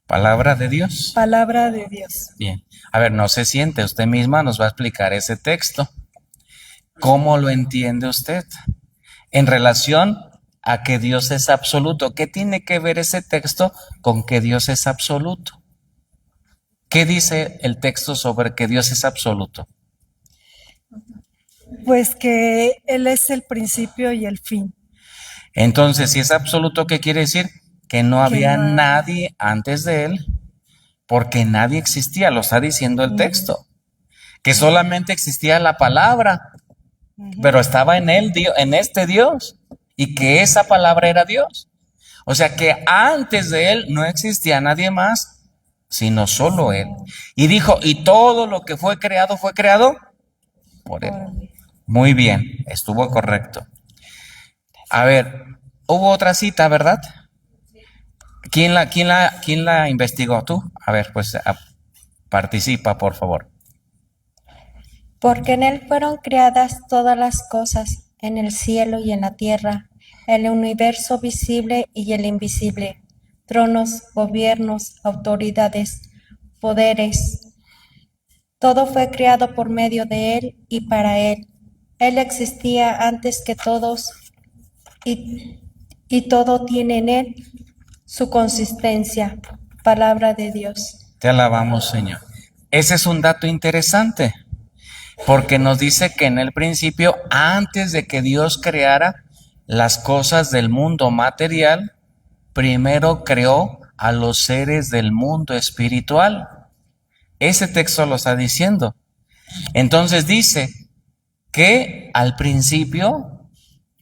Palabra de Dios. Palabra de Dios. Bien. A ver, no se siente, usted misma nos va a explicar ese texto. ¿Cómo lo entiende usted? En relación a que Dios es absoluto. ¿Qué tiene que ver ese texto con que Dios es absoluto? ¿Qué dice el texto sobre que Dios es absoluto? Pues que Él es el principio y el fin. Entonces, si es absoluto, ¿qué quiere decir? Que no había nadie antes de Él, porque nadie existía, lo está diciendo el texto. Que solamente existía la palabra, pero estaba en él, en este Dios, y que esa palabra era Dios. O sea que antes de él no existía nadie más, sino solo él. Y dijo, y todo lo que fue creado por él. Muy bien, estuvo correcto. A ver, hubo otra cita, ¿verdad? ¿Quién la investigó? ¿Tú? A ver, pues participa, por favor. Porque en él fueron creadas todas las cosas, en el cielo y en la tierra, el universo visible y el invisible, tronos, gobiernos, autoridades, poderes. Todo fue creado por medio de él y para él. Él existía antes que todos y todo tiene en él su consistencia. Palabra de Dios. Te alabamos, Señor. Ese es un dato interesante, porque nos dice que en el principio, antes de que Dios creara las cosas del mundo material, primero creó a los seres del mundo espiritual. Ese texto lo está diciendo. Entonces dice que al principio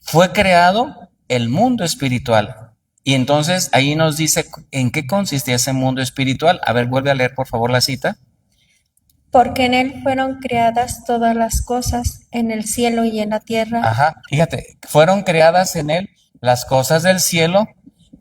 fue creado el mundo espiritual. Y entonces ahí nos dice en qué consistía ese mundo espiritual. A ver, vuelve a leer por favor la cita. Porque en él fueron creadas todas las cosas, en el cielo y en la tierra. Ajá, fíjate, fueron creadas en él las cosas del cielo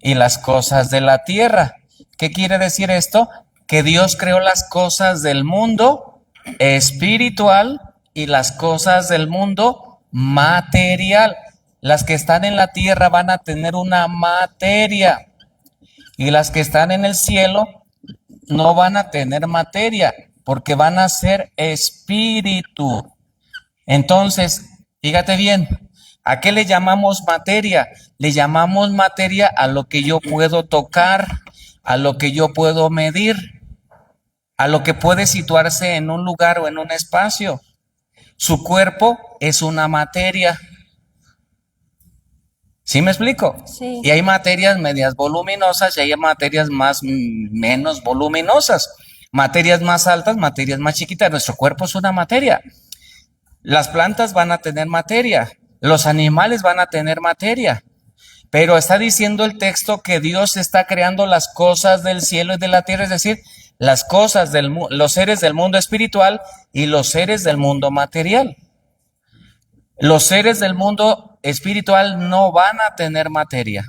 y las cosas de la tierra. ¿Qué quiere decir esto? Que Dios creó las cosas del mundo espiritual y las cosas del mundo material. Las que están en la tierra van a tener una materia y las que están en el cielo no van a tener materia porque van a ser espíritu. Entonces, fíjate bien, ¿a qué le llamamos materia? Le llamamos materia a lo que yo puedo tocar, a lo que yo puedo medir, a lo que puede situarse en un lugar o en un espacio. Su cuerpo es una materia. ¿Sí me explico? Sí. Y hay materias medias voluminosas y hay materias menos voluminosas. Materias más altas, materias más chiquitas. Nuestro cuerpo es una materia. Las plantas van a tener materia. Los animales van a tener materia. Pero está diciendo el texto que Dios está creando las cosas del cielo y de la tierra, es decir, las cosas los seres del mundo espiritual y los seres del mundo material. Los seres del mundo espiritual no van a tener materia.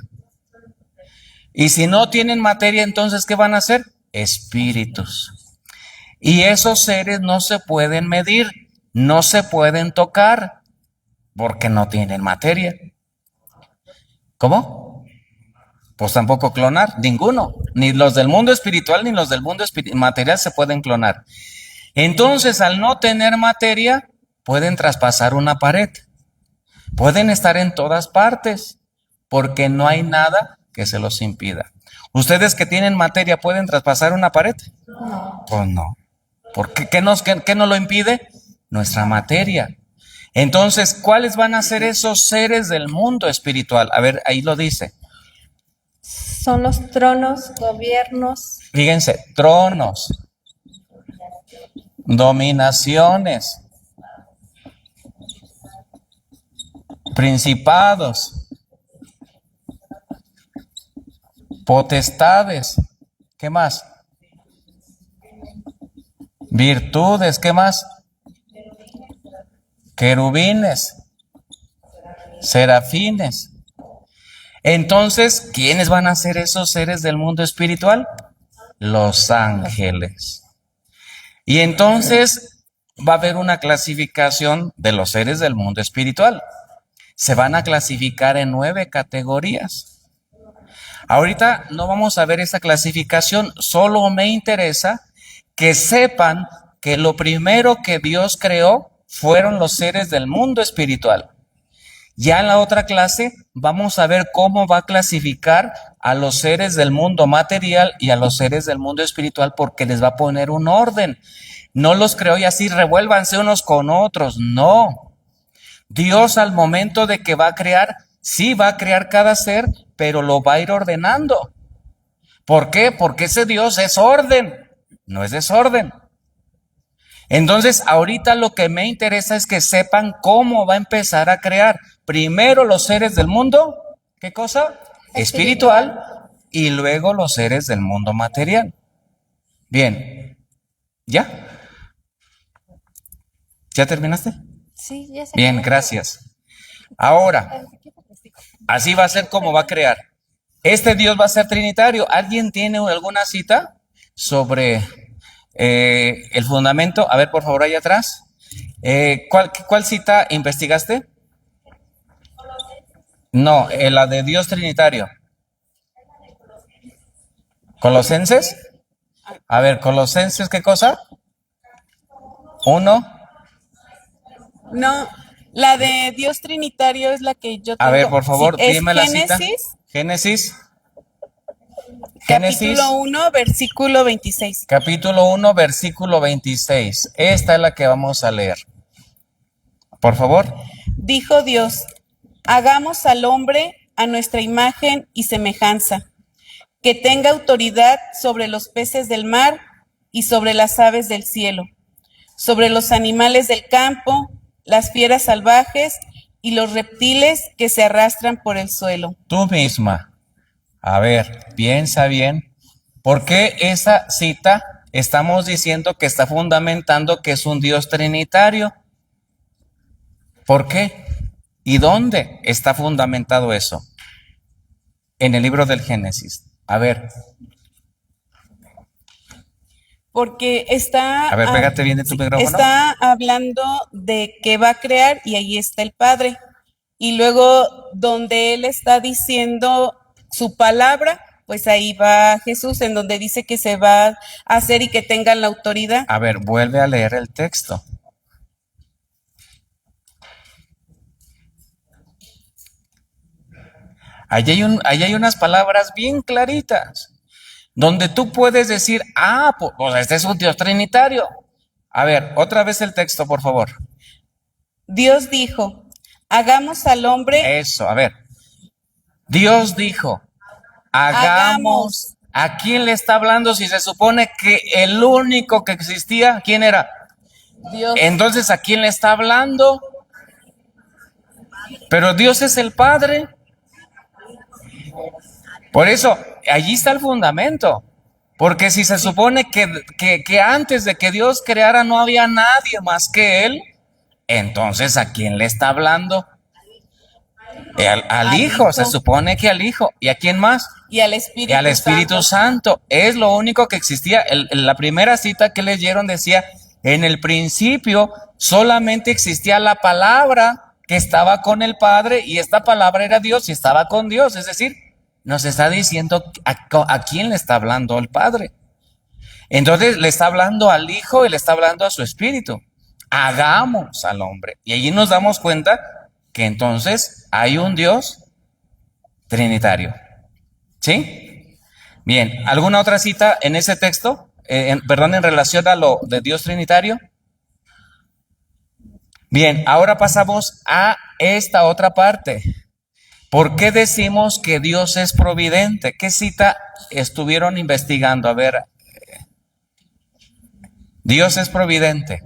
Y si no tienen materia, entonces, ¿qué van a ser? Espíritus. Y esos seres no se pueden medir, no se pueden tocar, porque no tienen materia. ¿Cómo? Pues tampoco clonar, ninguno. Ni los del mundo espiritual ni los del mundo material se pueden clonar. Entonces, al no tener materia, pueden traspasar una pared. Pueden estar en todas partes, porque no hay nada que se los impida. ¿Ustedes que tienen materia pueden traspasar una pared? No. Pues no. ¿Por qué? ¿Qué nos lo impide? Nuestra materia. Entonces, ¿cuáles van a ser esos seres del mundo espiritual? A ver, ahí lo dice. Son los tronos, gobiernos, Fíjense, tronos, dominaciones, principados, potestades, ¿qué más? Virtudes, ¿qué más? Querubines, serafines. Entonces, ¿quiénes van a ser esos seres del mundo espiritual? Los ángeles. Y entonces va a haber una clasificación de los seres del mundo espiritual. Se van a clasificar en 9 categorías. Ahorita no vamos a ver esa clasificación, solo me interesa que sepan que lo primero que Dios creó fueron los seres del mundo espiritual. Ya en la otra clase vamos a ver cómo va a clasificar a los seres del mundo material y a los seres del mundo espiritual, porque les va a poner un orden. No los creó y así revuélvanse unos con otros, no. Dios al momento de que va a crear, sí va a crear cada ser, pero lo va a ir ordenando. ¿Por qué? Porque ese Dios es orden, no es desorden. Entonces, ahorita lo que me interesa es que sepan cómo va a empezar a crear. Primero los seres del mundo, ¿qué cosa? Espiritual, y luego los seres del mundo material. Bien, ¿ya? ¿Ya terminaste? sí, ya sé. Bien, gracias. Ahora, así va a ser como va a crear. Este Dios va a ser trinitario. ¿Alguien tiene alguna cita sobre el fundamento? A ver, por favor, ahí atrás. ¿Cuál cita investigaste? No, la de Dios trinitario. ¿Colosenses? A ver, Colosenses, ¿qué cosa? 1. No, la de Dios Trinitario es la que yo tengo. A ver, por favor, Sí, es dime la cita. Génesis, Génesis. capítulo 1, versículo 26. Capítulo 1, versículo 26. Esta es la que vamos a leer. Por favor. Dijo Dios, hagamos al hombre a nuestra imagen y semejanza, que tenga autoridad sobre los peces del mar y sobre las aves del cielo, sobre los animales del campo, las fieras salvajes y los reptiles que se arrastran por el suelo. Tú misma. A ver, piensa bien. ¿Por qué esa cita estamos diciendo que está fundamentando que es un Dios trinitario? ¿Por qué? ¿Y dónde está fundamentado eso? En el libro del Génesis. A ver. Porque está... A ver, pégate bien de tu micrófono. Está hablando de que va a crear y ahí está el Padre. Y luego donde Él está diciendo su palabra, pues ahí va Jesús, en donde dice que se va a hacer y que tengan la autoridad. A ver, vuelve a leer el texto. Allí hay unas palabras bien claritas, donde tú puedes decir, pues este es un Dios trinitario. A ver, otra vez el texto, por favor. Dios dijo, hagamos al hombre. Eso, a ver. Dios dijo, hagamos. ¿A quién le está hablando si se supone que el único que existía, quién era? Dios. Entonces, ¿a quién le está hablando? Pero Dios es el Padre. Por eso, allí está el fundamento. Porque si se supone que antes de que Dios creara no había nadie más que Él, entonces ¿a quién le está hablando? Al Hijo, se supone que al Hijo. ¿Y a quién más? Y al Y al Espíritu Santo. Es lo único que existía. La primera cita que leyeron decía, en el principio solamente existía la palabra que estaba con el Padre y esta palabra era Dios y estaba con Dios. Es decir, nos está diciendo a quién le está hablando el Padre. Entonces le está hablando al Hijo y le está hablando a su Espíritu. Hagamos al hombre. Y allí nos damos cuenta que entonces hay un Dios trinitario. ¿Sí? Bien, ¿alguna otra cita en ese texto? En relación a lo de Dios trinitario. Bien, ahora pasamos a esta otra parte. ¿Por qué decimos que Dios es providente? ¿Qué cita estuvieron investigando? A ver, Dios es providente.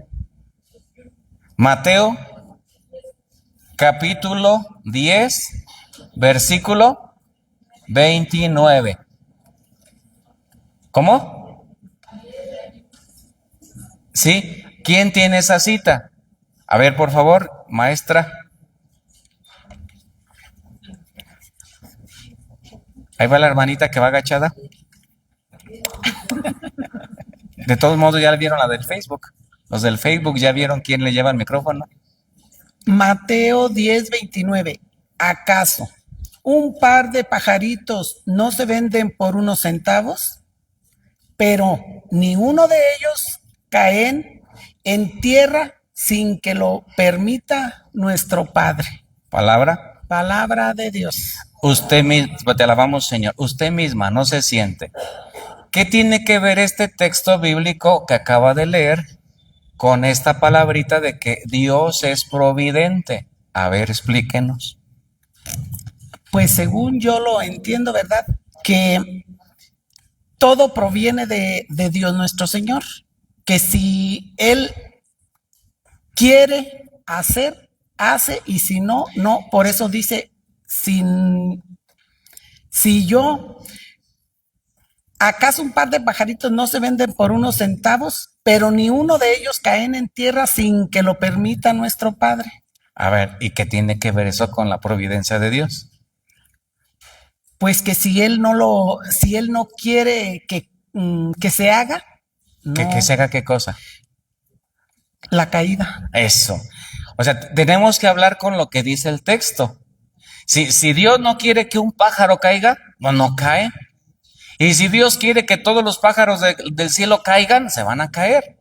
Mateo, capítulo 10, versículo 29. ¿Cómo? ¿Sí? ¿Quién tiene esa cita? A ver, por favor, maestra. Ahí va la hermanita que va agachada. De todos modos, ya vieron la del Facebook. Los del Facebook ya vieron quién le lleva el micrófono. Mateo 10:29. ¿Acaso un par de pajaritos no se venden por unos centavos? Pero ni uno de ellos caen en tierra sin que lo permita nuestro Padre. Palabra. Palabra de Dios. Usted misma, te alabamos, Señor. Usted misma no se siente. ¿Qué tiene que ver este texto bíblico que acaba de leer con esta palabrita de que Dios es providente? A ver, explíquenos. Pues según yo lo entiendo, ¿verdad? Que todo proviene de Dios nuestro Señor. Que si Él quiere hacer, hace, y si no, no. Por eso dice, si yo, ¿acaso un par de pajaritos no se venden por unos centavos? Pero ni uno de ellos caen en tierra sin que lo permita nuestro Padre. A ver, ¿y qué tiene que ver eso con la providencia de Dios? Pues que si Él no quiere que se haga, no. ¿Que se haga qué cosa? La caída. Eso. O sea, tenemos que hablar con lo que dice el texto. Si Dios no quiere que un pájaro caiga, no cae. Y si Dios quiere que todos los pájaros del cielo caigan, se van a caer.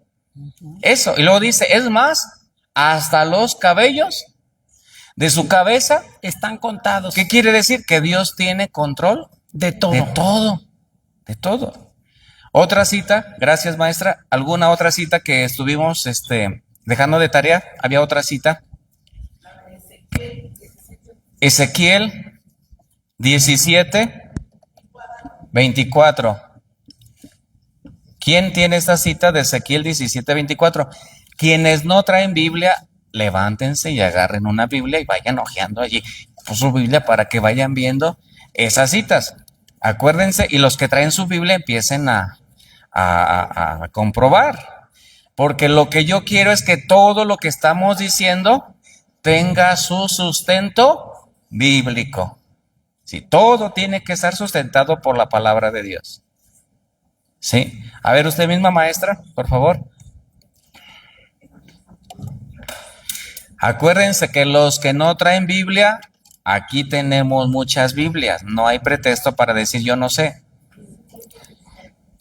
Eso. Y luego dice, es más, hasta los cabellos de su cabeza están contados. ¿Qué quiere decir? Que Dios tiene control de todo. De todo. De todo. Otra cita, gracias maestra. ¿Alguna otra cita que estuvimos dejando de tarea? ¿Había otra cita? Ezequiel 17:24. ¿Quién tiene esta cita de Ezequiel 17:24? Quienes no traen Biblia, levántense y agarren una Biblia y vayan hojeando allí su Biblia para que vayan viendo esas citas. Acuérdense, y los que traen su Biblia empiecen a comprobar, porque lo que yo quiero es que todo lo que estamos diciendo tenga su sustento bíblico. Sí, todo tiene que estar sustentado por la palabra de Dios. Sí, a ver usted misma maestra, por favor. Acuérdense que los que no traen Biblia, aquí tenemos muchas Biblias, no hay pretexto para decir yo no sé.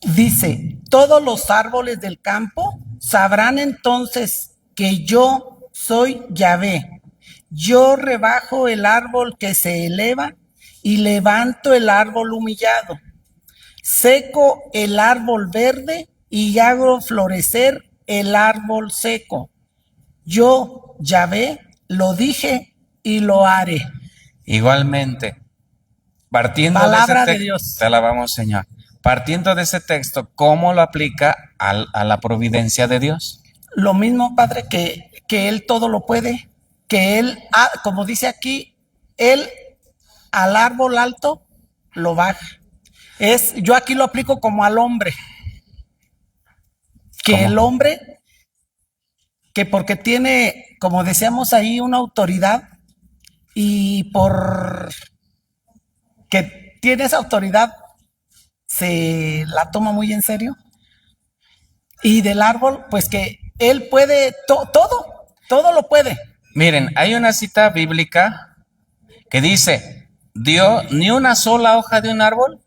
Dice, todos los árboles del campo sabrán entonces que yo soy Yahvé. Yo rebajo el árbol que se eleva y levanto el árbol humillado. Seco el árbol verde y hago florecer el árbol seco. Yo, Yahvé, lo dije y lo haré. Igualmente, partiendo Palabra de de ese Dios. te alabamos, Señor. Partiendo de ese texto, ¿cómo lo aplica a la providencia de Dios? Lo mismo, Padre, que Él todo lo puede, que Él, como dice aquí, Él al árbol alto lo baja. Yo aquí lo aplico como al hombre. Que ¿Cómo? el hombre, que porque tiene, como decíamos ahí, una autoridad, y por que tiene esa autoridad se la toma muy en serio. Y del árbol, pues que él puede todo lo puede. Miren, hay una cita bíblica que dice, Dios, ni una sola hoja de un árbol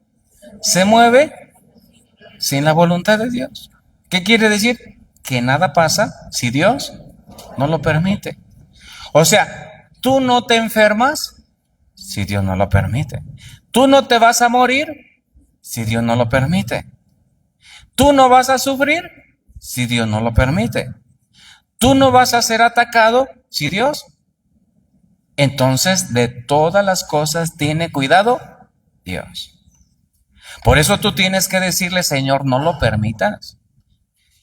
se mueve sin la voluntad de Dios. ¿Qué quiere decir? Que nada pasa si Dios no lo permite. O sea, tú no te enfermas si Dios no lo permite. Tú no te vas a morir si Dios no lo permite. Tú no vas a sufrir si Dios no lo permite. Tú no vas a ser atacado si Dios. Entonces, de todas las cosas tiene cuidado Dios. Por eso tú tienes que decirle, Señor, no lo permitas.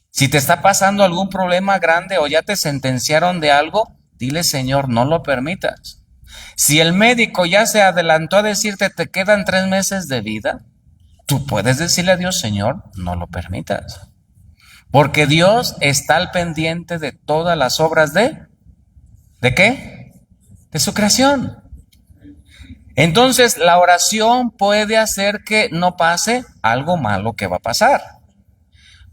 Si te está pasando algún problema grande o ya te sentenciaron de algo, dile, Señor, no lo permitas. Si el médico ya se adelantó a decirte te quedan 3 meses de vida, tú puedes decirle a Dios, Señor, no lo permitas. Porque Dios está al pendiente de todas las obras ¿de qué? De su creación. Entonces, la oración puede hacer que no pase algo malo que va a pasar.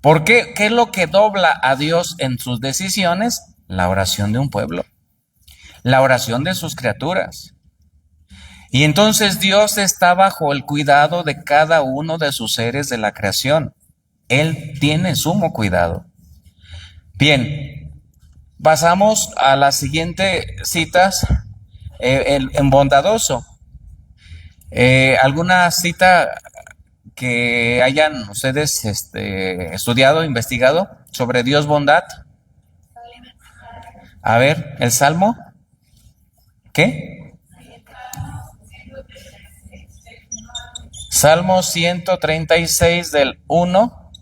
¿Por qué? ¿Qué es lo que dobla a Dios en sus decisiones? La oración de un pueblo. La oración de sus criaturas. Y entonces Dios está bajo el cuidado de cada uno de sus seres de la creación. Él tiene sumo cuidado. Bien, pasamos a las siguientes citas en bondadoso. ¿Alguna cita que hayan ustedes estudiado, investigado sobre Dios bondad? A ver, el Salmo. ¿Qué? Salmo 136 del 1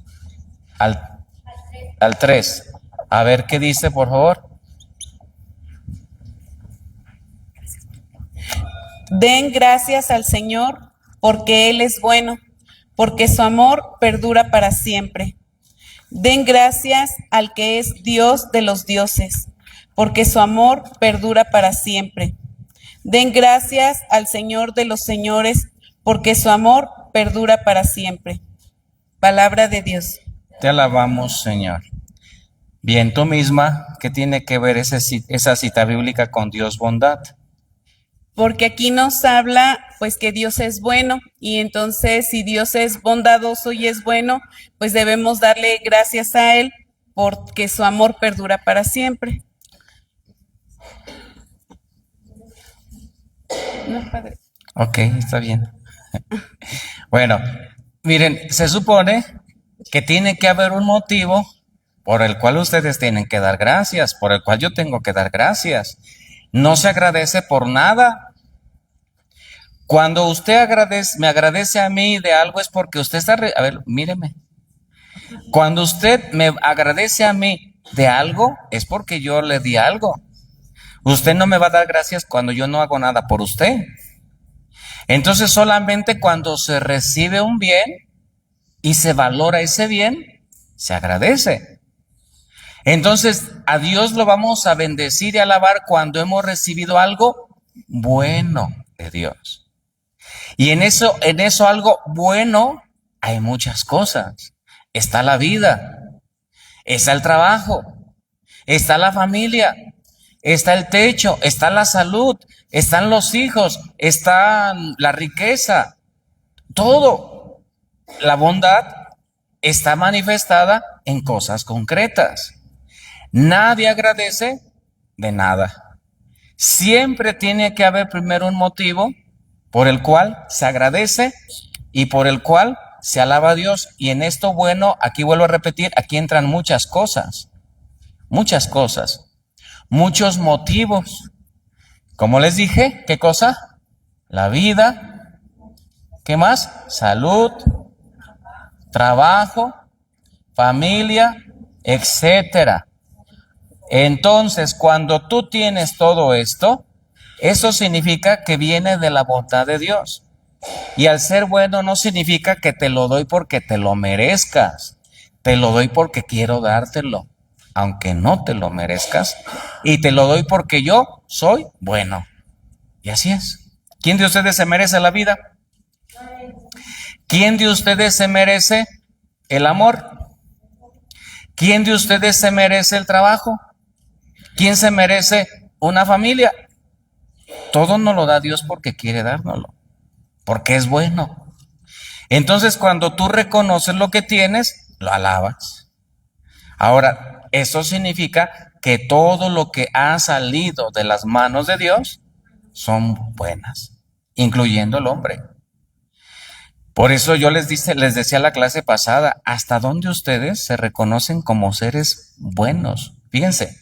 al 3. A ver qué dice, por favor. Den gracias al Señor, porque Él es bueno, porque su amor perdura para siempre. Den gracias al que es Dios de los dioses, porque su amor perdura para siempre. Den gracias al Señor de los señores, porque su amor perdura para siempre. Palabra de Dios. Te alabamos, Señor. Bien, tú misma, ¿qué tiene que ver esa cita bíblica con Dios bondad? Porque aquí nos habla, pues, que Dios es bueno, y entonces si Dios es bondadoso y es bueno, pues debemos darle gracias a Él, porque su amor perdura para siempre. No, padre. Ok, está bien. Bueno, miren, se supone que tiene que haber un motivo por el cual ustedes tienen que dar gracias, por el cual yo tengo que dar gracias. No se agradece por nada. Cuando usted me agradece a mí de algo es porque usted está... A ver, míreme. Cuando usted me agradece a mí de algo es porque yo le di algo. Usted no me va a dar gracias cuando yo no hago nada por usted. Entonces solamente cuando se recibe un bien y se valora ese bien, se agradece. Entonces a Dios lo vamos a bendecir y alabar cuando hemos recibido algo bueno de Dios. Y en eso algo bueno hay muchas cosas. Está la vida, está el trabajo, está la familia, está el techo, está la salud, están los hijos, está la riqueza, todo. La bondad está manifestada en cosas concretas. Nadie agradece de nada. Siempre tiene que haber primero un motivo por el cual se agradece y por el cual se alaba a Dios. Y en esto, bueno, aquí vuelvo a repetir, aquí entran muchas cosas, muchos motivos. Como les dije, ¿qué cosa? La vida. ¿Qué más? Salud, trabajo, familia, etcétera. Entonces, cuando tú tienes todo esto, eso significa que viene de la bondad de Dios. Y al ser bueno no significa que te lo doy porque te lo merezcas. Te lo doy porque quiero dártelo, aunque no te lo merezcas. Y te lo doy porque yo soy bueno. Y así es. ¿Quién de ustedes se merece la vida? ¿Quién de ustedes se merece el amor? ¿Quién de ustedes se merece el trabajo? ¿Quién se merece una familia? Todo nos lo da Dios porque quiere dárnoslo, porque es bueno. Entonces, cuando tú reconoces lo que tienes, lo alabas. Ahora, eso significa que todo lo que ha salido de las manos de Dios son buenas, incluyendo el hombre. Por eso yo les decía la clase pasada, ¿hasta dónde ustedes se reconocen como seres buenos? Fíjense,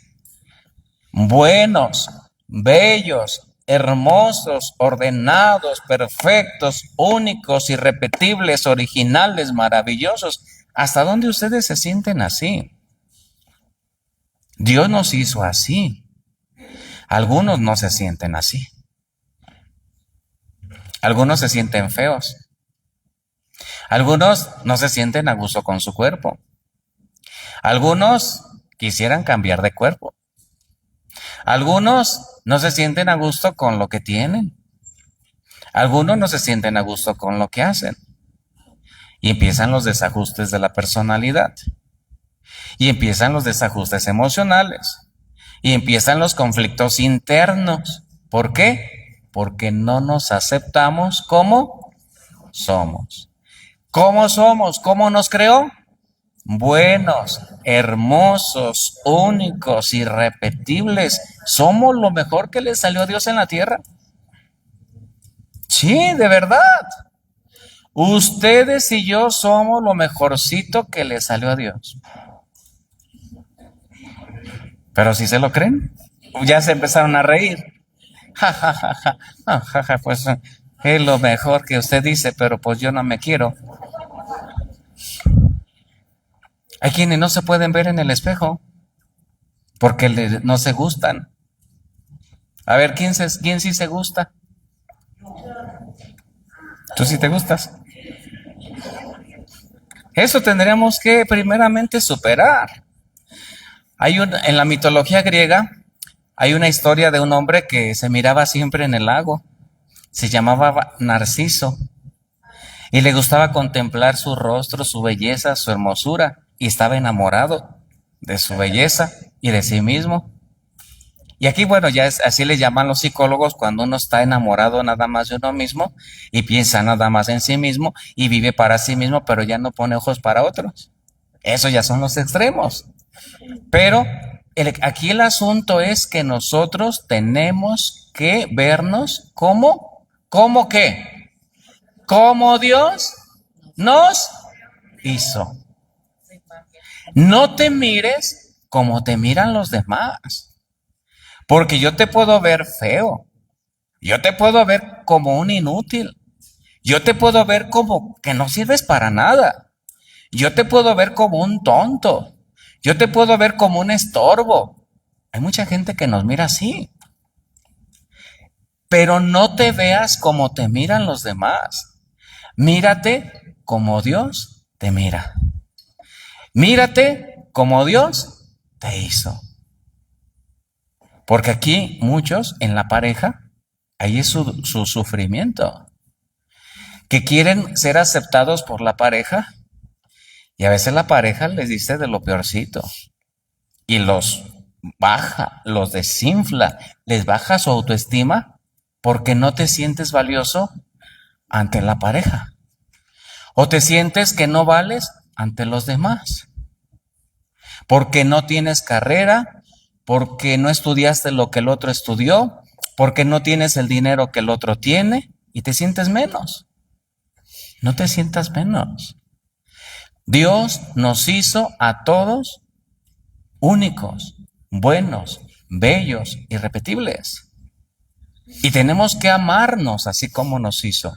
buenos, bellos, hermosos, ordenados, perfectos, únicos, irrepetibles, originales, maravillosos. ¿Hasta dónde ustedes se sienten así? Dios nos hizo así. Algunos no se sienten así. Algunos se sienten feos. Algunos no se sienten a gusto con su cuerpo. Algunos quisieran cambiar de cuerpo. Algunos no se sienten a gusto con lo que tienen. Algunos no se sienten a gusto con lo que hacen. Y empiezan los desajustes de la personalidad. Y empiezan los desajustes emocionales. Y empiezan los conflictos internos. ¿Por qué? Porque no nos aceptamos como somos. ¿Cómo somos? ¿Cómo nos creó? Buenos, hermosos, únicos, irrepetibles. ¿Somos lo mejor que le salió a Dios en la tierra? Sí, de verdad. Ustedes y yo somos lo mejorcito que le salió a Dios. ¿Pero si se lo creen? Ya se empezaron a reír. Ja, ja, ja, ja. Ja, ja, ja, pues es lo mejor que usted dice, pero pues yo no me quiero. Hay quienes no se pueden ver en el espejo porque no se gustan. A ver, ¿quién sí se gusta? ¿Tú sí te gustas? Eso tendríamos que primeramente superar. En la mitología griega hay una historia de un hombre que se miraba siempre en el lago. Se llamaba Narciso y le gustaba contemplar su rostro, su belleza, su hermosura, y estaba enamorado de su belleza y de sí mismo. Y aquí, bueno, ya así le llaman los psicólogos cuando uno está enamorado nada más de uno mismo y piensa nada más en sí mismo y vive para sí mismo, pero ya no pone ojos para otros. Eso ya son los extremos. Pero aquí el asunto es que nosotros tenemos que vernos como qué, como Dios nos hizo. No te mires como te miran los demás, porque yo te puedo ver feo, yo te puedo ver como un inútil, yo te puedo ver como que no sirves para nada, yo te puedo ver como un tonto, yo te puedo ver como un estorbo. Hay mucha gente que nos mira así. Pero no te veas como te miran los demás. Mírate como Dios te mira. Mírate como Dios te hizo. Porque aquí muchos en la pareja, ahí es su sufrimiento. Que quieren ser aceptados por la pareja y a veces la pareja les dice de lo peorcito y los baja, los desinfla, les baja su autoestima porque no te sientes valioso ante la pareja. O te sientes que no vales ante los demás. Porque no tienes carrera, porque no estudiaste lo que el otro estudió, porque no tienes el dinero que el otro tiene y te sientes menos. No te sientas menos. Dios nos hizo a todos únicos, buenos, bellos, irrepetibles. Y tenemos que amarnos así como nos hizo.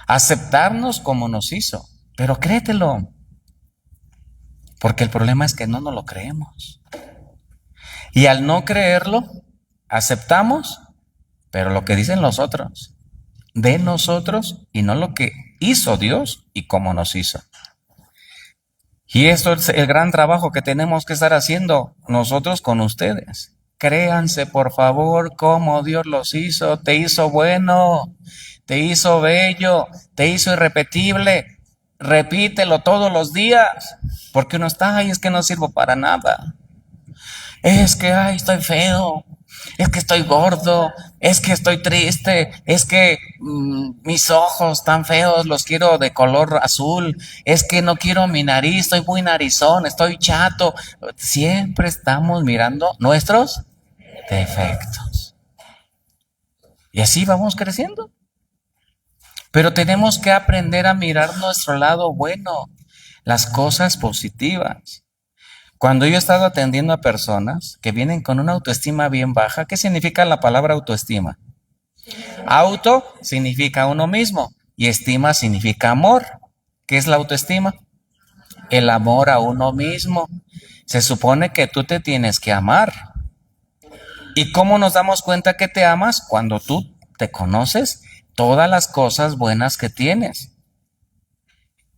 Aceptarnos como nos hizo. Pero créetelo. Porque el problema es que no nos lo creemos. Y al no creerlo, aceptamos, pero lo que dicen los otros, de nosotros y no lo que hizo Dios y cómo nos hizo. Y esto es el gran trabajo que tenemos que estar haciendo nosotros con ustedes. Créanse, por favor, cómo Dios los hizo. Te hizo bueno, te hizo bello, te hizo irrepetible. Repítelo todos los días, porque uno está, ay, es que no sirvo para nada. Es que, ay, estoy feo. Es que estoy gordo, es que estoy triste, es que mis ojos están feos, los quiero de color azul, es que no quiero mi nariz, estoy muy narizón, estoy chato. Siempre estamos mirando nuestros defectos. Y así vamos creciendo. Pero tenemos que aprender a mirar nuestro lado bueno, las cosas positivas. Cuando yo he estado atendiendo a personas que vienen con una autoestima bien baja, ¿qué significa la palabra autoestima? Auto significa uno mismo y estima significa amor. ¿Qué es la autoestima? El amor a uno mismo. Se supone que tú te tienes que amar. ¿Y cómo nos damos cuenta que te amas? Cuando tú te conoces todas las cosas buenas que tienes.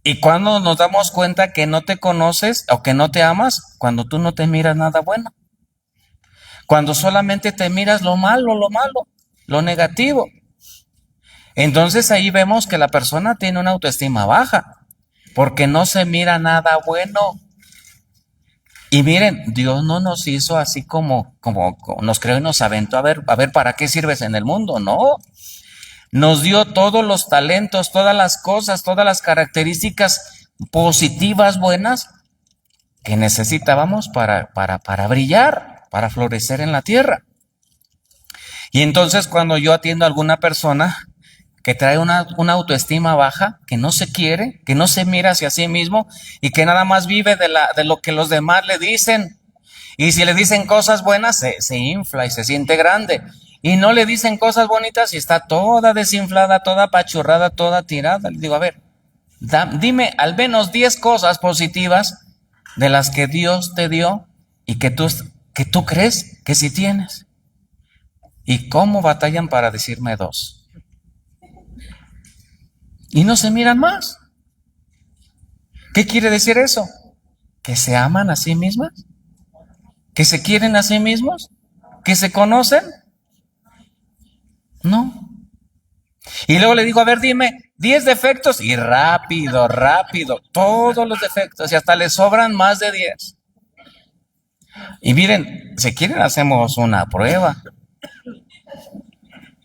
¿Y cuando nos damos cuenta que no te conoces o que no te amas? Cuando tú no te miras nada bueno. Cuando solamente te miras lo malo, lo negativo. Entonces ahí vemos que la persona tiene una autoestima baja, porque no se mira nada bueno. Y miren, Dios no nos hizo así como nos creó y nos aventó a ver para qué sirves en el mundo, no. Nos dio todos los talentos, todas las cosas, todas las características positivas, buenas, que necesitábamos para brillar, para florecer en la tierra. Y entonces cuando yo atiendo a alguna persona que trae una autoestima baja, que no se quiere, que no se mira hacia sí mismo y que nada más vive de lo que los demás le dicen, y si le dicen cosas buenas, se infla y se siente grande. Y no le dicen cosas bonitas y está toda desinflada, toda apachurrada, toda tirada. Le digo, a ver, dime al menos 10 cosas positivas de las que Dios te dio y que tú crees que sí tienes. ¿Y cómo batallan para decirme 2? Y no se miran más. ¿Qué quiere decir eso? ¿Que se aman a sí mismas? ¿Que se quieren a sí mismos? ¿Que se conocen? No. Y luego le digo, a ver, dime 10 defectos y rápido, todos los defectos y hasta le sobran más de 10. Y miren, si quieren hacemos una prueba.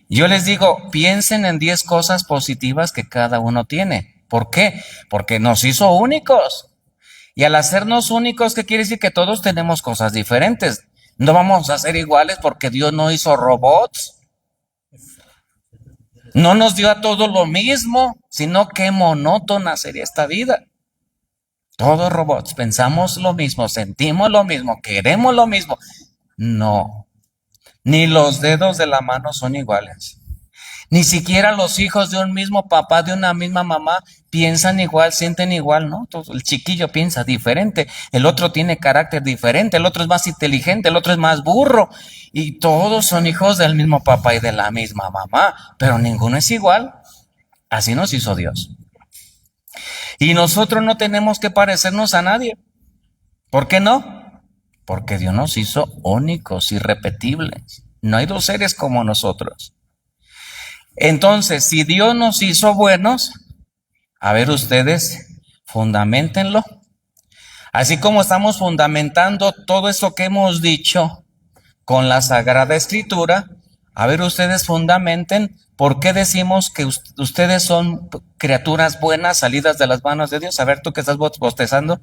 Yo les digo, piensen en 10 cosas positivas que cada uno tiene. ¿Por qué? Porque nos hizo únicos. Y al hacernos únicos, ¿qué quiere decir? Que todos tenemos cosas diferentes. No vamos a ser iguales porque Dios no hizo robots. No nos dio a todos lo mismo, sino qué monótona sería esta vida. Todos robots, pensamos lo mismo, sentimos lo mismo, queremos lo mismo. No, ni los dedos de la mano son iguales. Ni siquiera los hijos de un mismo papá, de una misma mamá, piensan igual, sienten igual, ¿no? El chiquillo piensa diferente, el otro tiene carácter diferente, el otro es más inteligente, el otro es más burro. Y todos son hijos del mismo papá y de la misma mamá, pero ninguno es igual. Así nos hizo Dios. Y nosotros no tenemos que parecernos a nadie. ¿Por qué no? Porque Dios nos hizo únicos, irrepetibles. No hay 2 seres como nosotros. Entonces, si Dios nos hizo buenos, a ver ustedes, fundamentenlo. Así como estamos fundamentando todo eso que hemos dicho con la Sagrada Escritura, a ver ustedes fundamenten por qué decimos que ustedes son criaturas buenas salidas de las manos de Dios. A ver, tú que estás bostezando,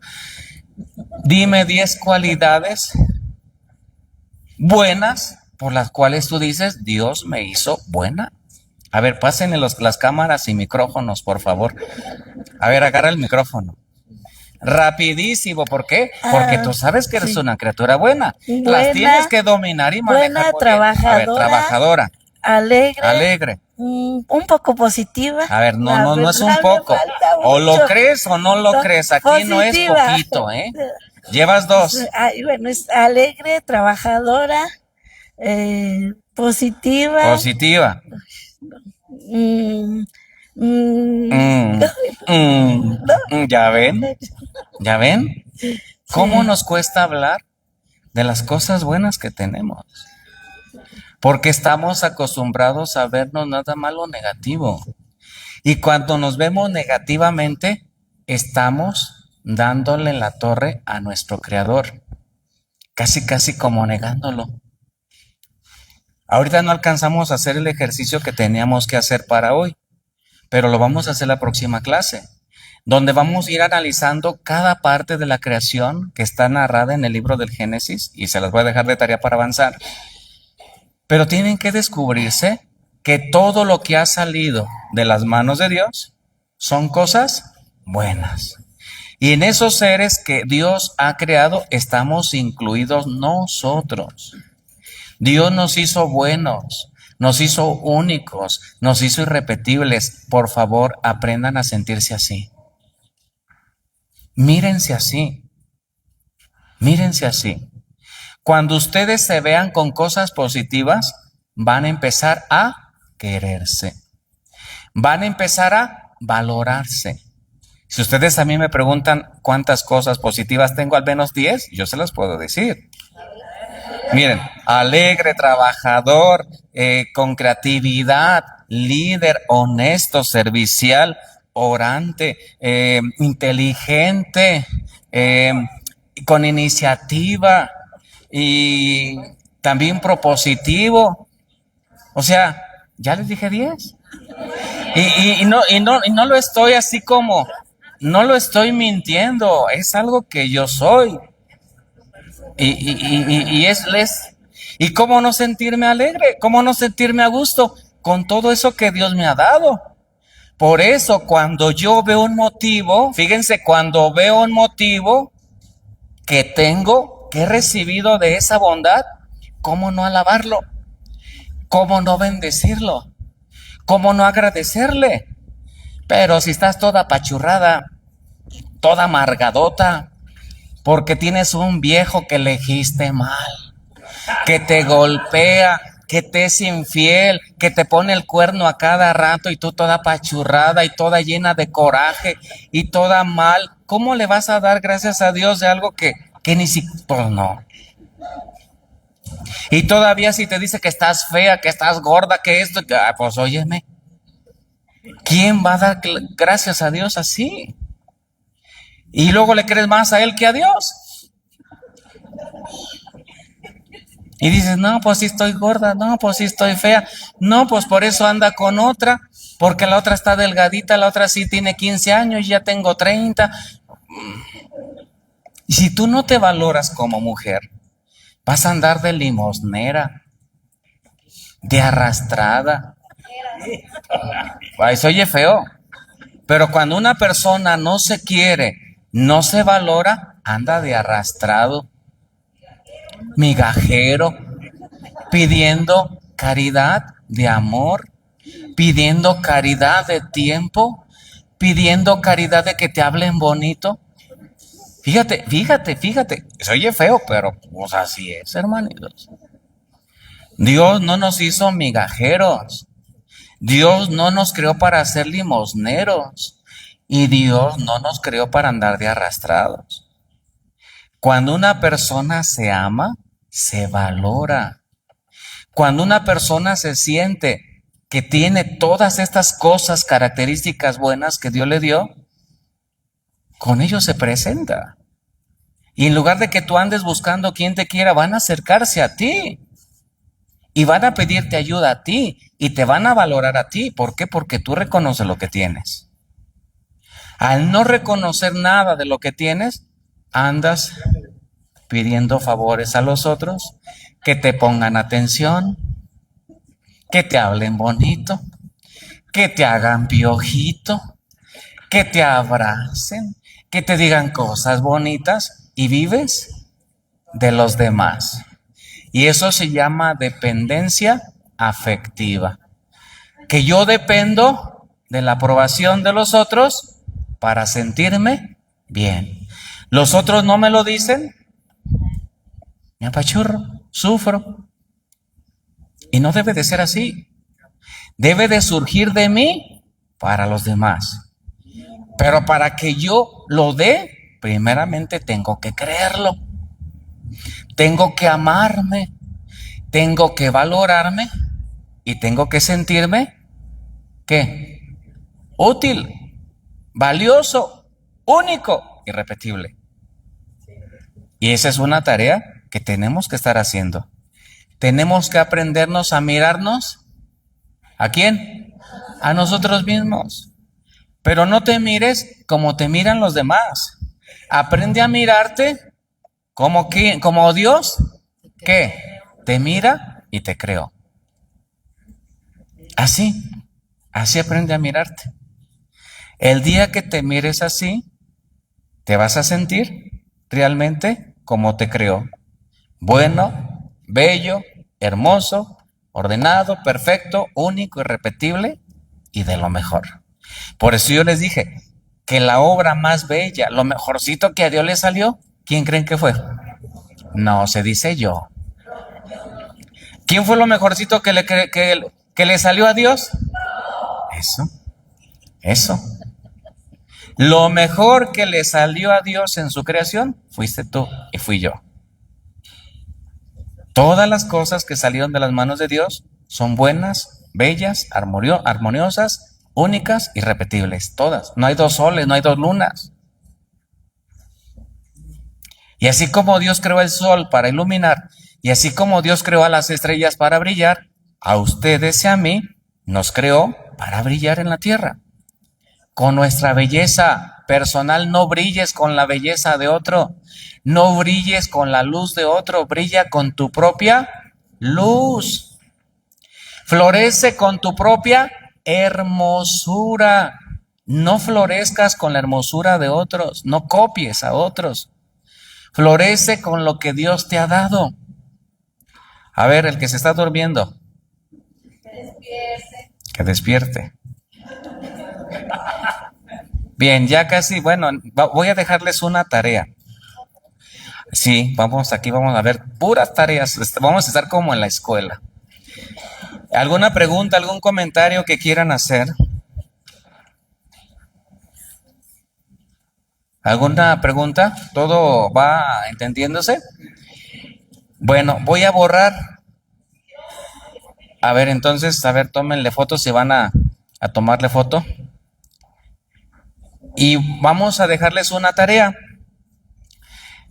dime 10 cualidades buenas por las cuales tú dices, Dios me hizo buena. A ver, pásenle las cámaras y micrófonos, por favor. A ver, agarra el micrófono. Rapidísimo, ¿por qué? Porque tú sabes que eres una criatura buena. Las tienes que dominar y manejar buena, muy bien. A ver, trabajadora. Alegre. Un poco positiva. A ver, no es un poco. O lo crees o no lo crees. Aquí no es poquito, ¿eh? Llevas 2. Bueno, es alegre, trabajadora, positiva. Positiva. ¿Ya ven? ¿Cómo nos cuesta hablar? de las cosas buenas que tenemos. Porque estamos acostumbrados a vernos nada malo o negativo. Y cuando nos vemos negativamente, estamos dándole la torre a nuestro Creador. Casi como negándolo. Ahorita no alcanzamos a hacer el ejercicio que teníamos que hacer para hoy, pero lo vamos a hacer la próxima clase, donde vamos a ir analizando cada parte de la creación que está narrada en el libro del Génesis, y se las voy a dejar de tarea para avanzar. Pero tienen que descubrirse que todo lo que ha salido de las manos de Dios son cosas buenas. Y en esos seres que Dios ha creado estamos incluidos nosotros. Dios nos hizo buenos, nos hizo únicos, nos hizo irrepetibles. Por favor, aprendan a sentirse así. Mírense así. Mírense así. Cuando ustedes se vean con cosas positivas, van a empezar a quererse. Van a empezar a valorarse. Si ustedes a mí me preguntan cuántas cosas positivas tengo, al menos 10, yo se las puedo decir. Miren, alegre, trabajador, con creatividad, líder, honesto, servicial, orante, inteligente, con iniciativa y también propositivo. O sea, ya les dije 10. Y no lo estoy así como, no lo estoy mintiendo, es algo que yo soy. Y cómo no sentirme alegre, cómo no sentirme a gusto con todo eso que Dios me ha dado. Por eso cuando yo veo un motivo, fíjense, cuando veo un motivo que tengo, que he recibido de esa bondad, ¿cómo no alabarlo? ¿Cómo no bendecirlo? ¿Cómo no agradecerle? Pero si estás toda apachurrada, toda amargadota, porque tienes un viejo que elegiste mal, que te golpea, que te es infiel, que te pone el cuerno a cada rato y tú toda apachurrada y toda llena de coraje y toda mal, ¿cómo le vas a dar gracias a Dios de algo que ni siquiera, pues no? Y todavía si te dice que estás fea, que estás gorda, que esto, que, pues óyeme, ¿quién va a dar gracias a Dios así? Y luego le crees más a Él que a Dios. Y dices, no, pues sí estoy gorda, no, pues sí estoy fea, no, pues por eso anda con otra, porque la otra está delgadita, la otra sí tiene 15 años, ya tengo 30. Y si tú no te valoras como mujer, vas a andar de limosnera, de arrastrada. Ay, se oye feo, pero cuando una persona no se quiere, no se valora, anda de arrastrado, migajero, pidiendo caridad de amor, pidiendo caridad de tiempo, pidiendo caridad de que te hablen bonito. Fíjate, se oye feo, pero pues así es, hermanitos. Dios no nos hizo migajeros. Dios no nos creó para ser limosneros. Y Dios no nos creó para andar de arrastrados. Cuando una persona se ama, se valora. Cuando una persona se siente que tiene todas estas cosas, características buenas que Dios le dio, con ello se presenta. Y en lugar de que tú andes buscando quien te quiera, van a acercarse a ti. Y van a pedirte ayuda a ti. Y te van a valorar a ti. ¿Por qué? Porque tú reconoces lo que tienes. Al no reconocer nada de lo que tienes, andas pidiendo favores a los otros, que te pongan atención, que te hablen bonito, que te hagan piojito, que te abracen, que te digan cosas bonitas y vives de los demás. Y eso se llama dependencia afectiva. Que yo dependo de la aprobación de los otros para sentirme bien. Los otros no me lo dicen, me apachurro, sufro. Y no debe de ser así. Debe de surgir de mí para los demás. Pero para que yo lo dé, primeramente tengo que creerlo. tengo que amarme, tengo que valorarme y tengo que sentirme, ¿qué? Útil, valioso, único, irrepetible. Y esa es una tarea que tenemos que estar haciendo. Tenemos que aprendernos a mirarnos. ¿A quién? A nosotros mismos. Pero no te mires como te miran los demás. Aprende a mirarte como Dios, ¿qué? Te mira y te creó. Así aprende a mirarte. El día que te mires así, te vas a sentir realmente como te creó. Bueno, bello, hermoso, ordenado, perfecto, único, irrepetible y de lo mejor. Por eso yo les dije que la obra más bella, lo mejorcito que a Dios le salió, ¿quién creen que fue? No, se dice yo. ¿Quién fue lo mejorcito que le salió a Dios? Eso. Lo mejor que le salió a Dios en su creación, fuiste tú y fui yo. Todas las cosas que salieron de las manos de Dios son buenas, bellas, armoniosas, únicas, irrepetibles. Todas. No hay dos soles, no hay dos lunas. Y así como Dios creó el sol para iluminar, y así como Dios creó a las estrellas para brillar, a ustedes y a mí nos creó para brillar en la tierra. Con nuestra belleza personal, no brilles con la belleza de otro, no brilles con la luz de otro, brilla con tu propia luz. Florece con tu propia hermosura. No florezcas con la hermosura de otros, no copies a otros. Florece con lo que Dios te ha dado. A ver, el que se está durmiendo. Que despierte. Bien, ya casi, bueno, voy a dejarles una tarea. Sí, vamos a ver puras tareas, vamos a estar como en la escuela. ¿Alguna pregunta, algún comentario que quieran hacer? ¿Alguna pregunta? ¿Todo va entendiéndose? Bueno, voy a borrar. A ver, entonces, tómenle fotos si van a tomarle foto. Y vamos a dejarles una tarea.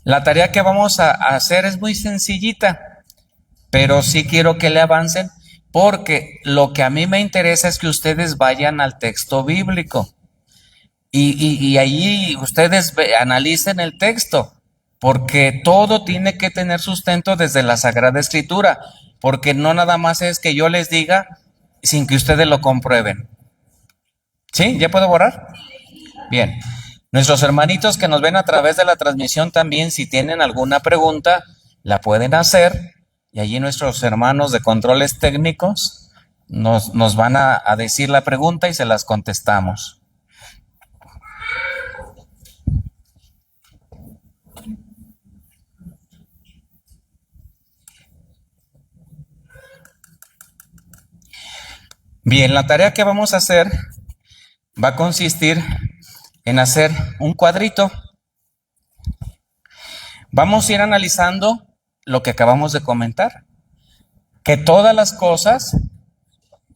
La tarea que vamos a hacer es muy sencillita, pero sí quiero que le avancen, porque lo que a mí me interesa es que ustedes vayan al texto bíblico y allí ustedes analicen el texto, porque todo tiene que tener sustento desde la Sagrada Escritura, porque no nada más es que yo les diga sin que ustedes lo comprueben. ¿Sí? ¿Ya puedo borrar? Bien. Nuestros hermanitos que nos ven a través de la transmisión también, si tienen alguna pregunta, la pueden hacer. Y allí nuestros hermanos de controles técnicos nos van a decir la pregunta y se las contestamos. Bien, la tarea que vamos a hacer va a consistir en hacer un cuadrito. Vamos a ir analizando lo que acabamos de comentar, que todas las cosas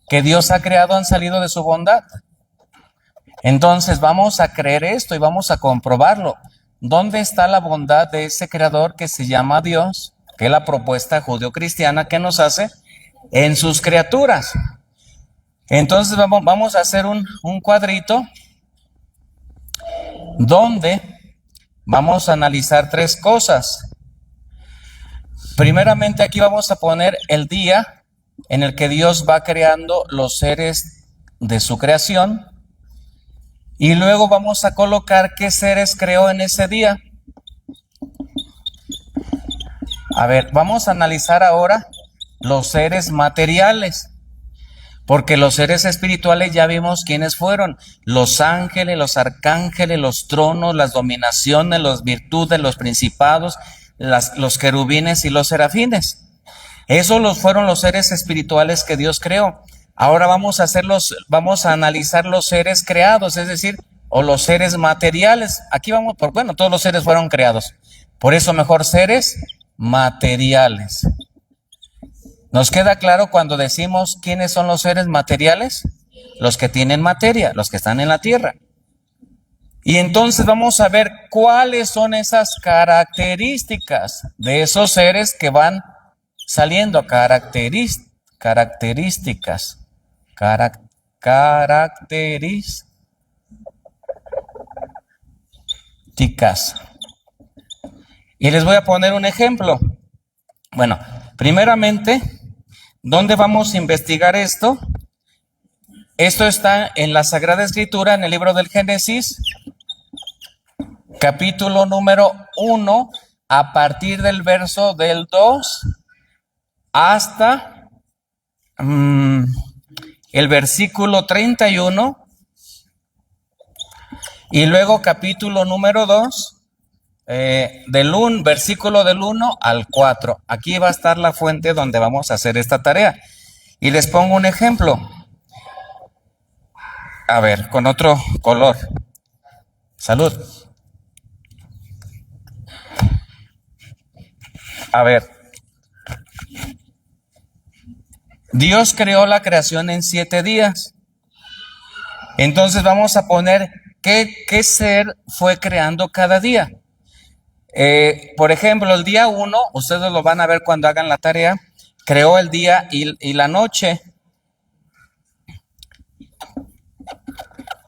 que Dios ha creado han salido de su bondad. Entonces vamos a creer esto y vamos a comprobarlo. ¿Dónde está la bondad de ese creador que se llama Dios? Que es la propuesta judeocristiana que nos hace en sus criaturas. Entonces vamos a hacer un cuadrito donde vamos a analizar tres cosas. Primeramente aquí vamos a poner el día en el que Dios va creando los seres de su creación, y luego vamos a colocar qué seres creó en ese día. A ver, vamos a analizar ahora los seres materiales, porque los seres espirituales ya vimos quiénes fueron: los ángeles, los arcángeles, los tronos, las dominaciones, las virtudes, los principados, los querubines y los serafines. Esos fueron los seres espirituales que Dios creó. Ahora vamos a analizar los seres creados, es decir, o los seres materiales. Aquí todos los seres fueron creados. Por eso mejor seres materiales. ¿Nos queda claro cuando decimos quiénes son los seres materiales? Los que tienen materia, los que están en la tierra. Y entonces vamos a ver cuáles son esas características de esos seres que van saliendo. Características. Y les voy a poner un ejemplo. Bueno, primeramente, ¿dónde vamos a investigar esto? Esto está en la Sagrada Escritura, en el libro del Génesis, capítulo número 1, a partir del verso del 2 hasta el versículo 31, y luego capítulo número 2, versículo del 1 al 4. Aquí va a estar la fuente donde vamos a hacer esta tarea. Y les pongo un ejemplo. A ver, con otro color. Salud. A ver. Dios creó la creación en 7 días. Entonces vamos a poner qué ser fue creando cada día. Por ejemplo, el día 1, ustedes lo van a ver cuando hagan la tarea, creó el día y la noche.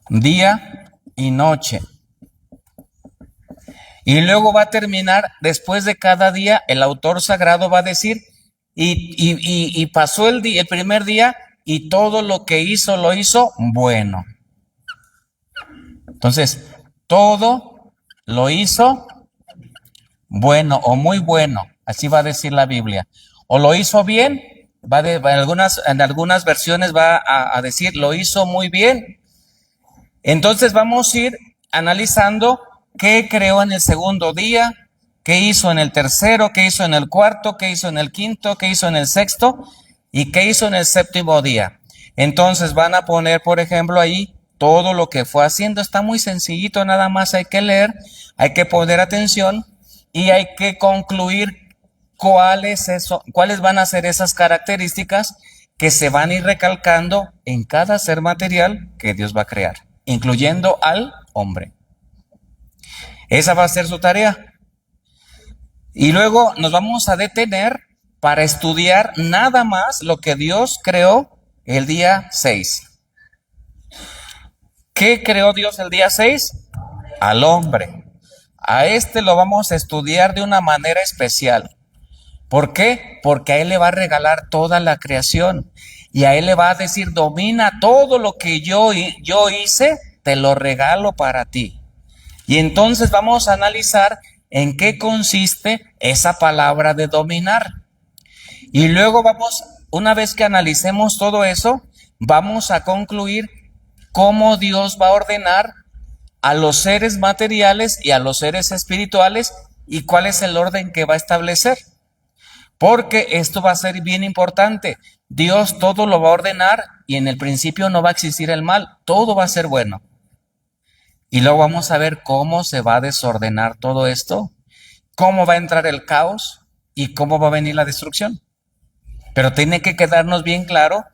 Día y noche. Y luego va a terminar, después de cada día, el autor sagrado va a decir, y pasó el primer día, y todo lo que hizo, lo hizo bueno. Entonces, todo lo hizo bueno o muy bueno, así va a decir la Biblia. O lo hizo bien, en algunas versiones va a decir, lo hizo muy bien. Entonces vamos a ir analizando qué creó en el segundo día, qué hizo en el tercero, qué hizo en el cuarto, qué hizo en el quinto, qué hizo en el sexto y qué hizo en el séptimo día. Entonces van a poner, por ejemplo, ahí todo lo que fue haciendo. Está muy sencillito, nada más hay que leer, hay que poner atención y hay que concluir cuáles van a ser esas características que se van a ir recalcando en cada ser material que Dios va a crear, incluyendo al hombre. Esa va a ser su tarea. Y luego nos vamos a detener para estudiar nada más lo que Dios creó el día 6. ¿Qué creó Dios el día 6? Al hombre. A este lo vamos a estudiar de una manera especial. ¿Por qué? Porque a él le va a regalar toda la creación. Y a él le va a decir, domina todo lo que yo hice, te lo regalo para ti. Y entonces vamos a analizar en qué consiste esa palabra de dominar. Y luego una vez que analicemos todo eso, vamos a concluir cómo Dios va a ordenar a los seres materiales y a los seres espirituales y cuál es el orden que va a establecer. Porque esto va a ser bien importante. Dios todo lo va a ordenar y en el principio no va a existir el mal, todo va a ser bueno. Y luego vamos a ver cómo se va a desordenar todo esto, cómo va a entrar el caos y cómo va a venir la destrucción. Pero tiene que quedarnos bien claro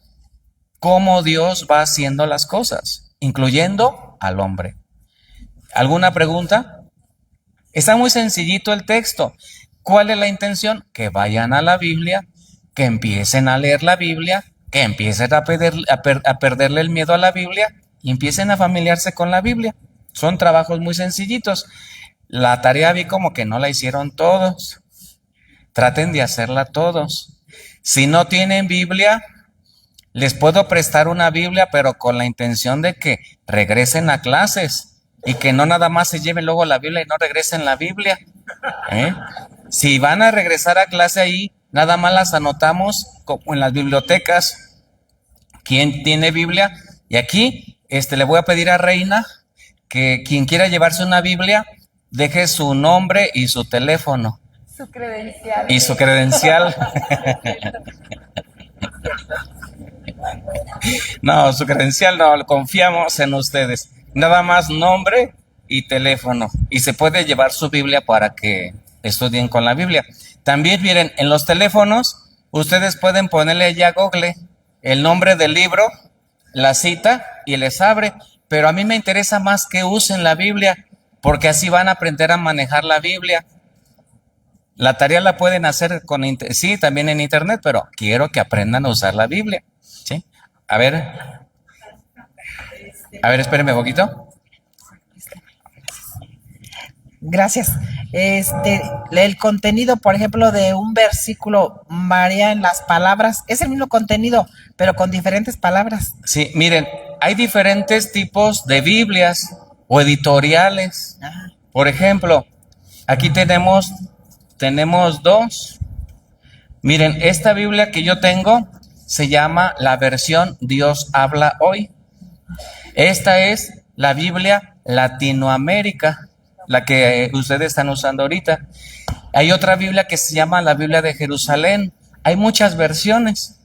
cómo Dios va haciendo las cosas, incluyendo al hombre. ¿Alguna pregunta? Está muy sencillito el texto. ¿Cuál es la intención? Que vayan a la Biblia, que empiecen a leer la Biblia, que empiecen a perderle el miedo a la Biblia y empiecen a familiarse con la Biblia. Son trabajos muy sencillitos. La tarea vi como que no la hicieron todos. Traten de hacerla todos. Si no tienen Biblia, les puedo prestar una Biblia, pero con la intención de que regresen a clases y que no nada más se lleven luego la Biblia y no regresen la Biblia. Si van a regresar a clase ahí, nada más las anotamos como en las bibliotecas. ¿Quién tiene Biblia? Y aquí le voy a pedir a Reina que quien quiera llevarse una Biblia, deje su nombre y su teléfono. Su credencial. Y su credencial. No, su credencial no, confiamos en ustedes. Nada más nombre y teléfono. Y se puede llevar su Biblia para que estudien con la Biblia. También miren, en los teléfonos ustedes pueden ponerle ya a Google el nombre del libro, la cita y les abre, pero a mí me interesa más que usen la Biblia, porque así van a aprender a manejar la Biblia. La tarea la pueden hacer sí, también en internet, pero quiero que aprendan a usar la Biblia, ¿sí? A ver, espérenme un poquito. Gracias. El contenido, por ejemplo, de un versículo varía en las palabras. Es el mismo contenido, pero con diferentes palabras. Sí, miren, hay diferentes tipos de Biblias o editoriales. Por ejemplo, aquí tenemos dos. Miren, esta Biblia que yo tengo se llama la versión Dios habla hoy. Esta es la Biblia Latinoamérica, la que ustedes están usando ahorita. Hay otra Biblia que se llama la Biblia de Jerusalén. Hay muchas versiones.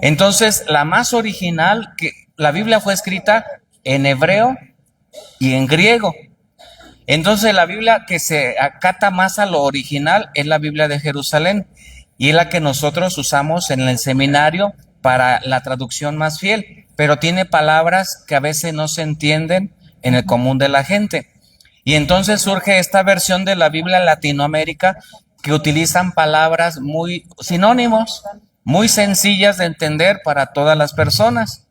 Entonces, la más original, que la Biblia fue escrita en hebreo y en griego. Entonces, la Biblia que se acata más a lo original es la Biblia de Jerusalén, y es la que nosotros usamos en el seminario para la traducción más fiel, pero tiene palabras que a veces no se entienden en el común de la gente. Y entonces surge esta versión de la Biblia Latinoamérica, que utilizan palabras muy sinónimos, muy sencillas de entender para todas las personas.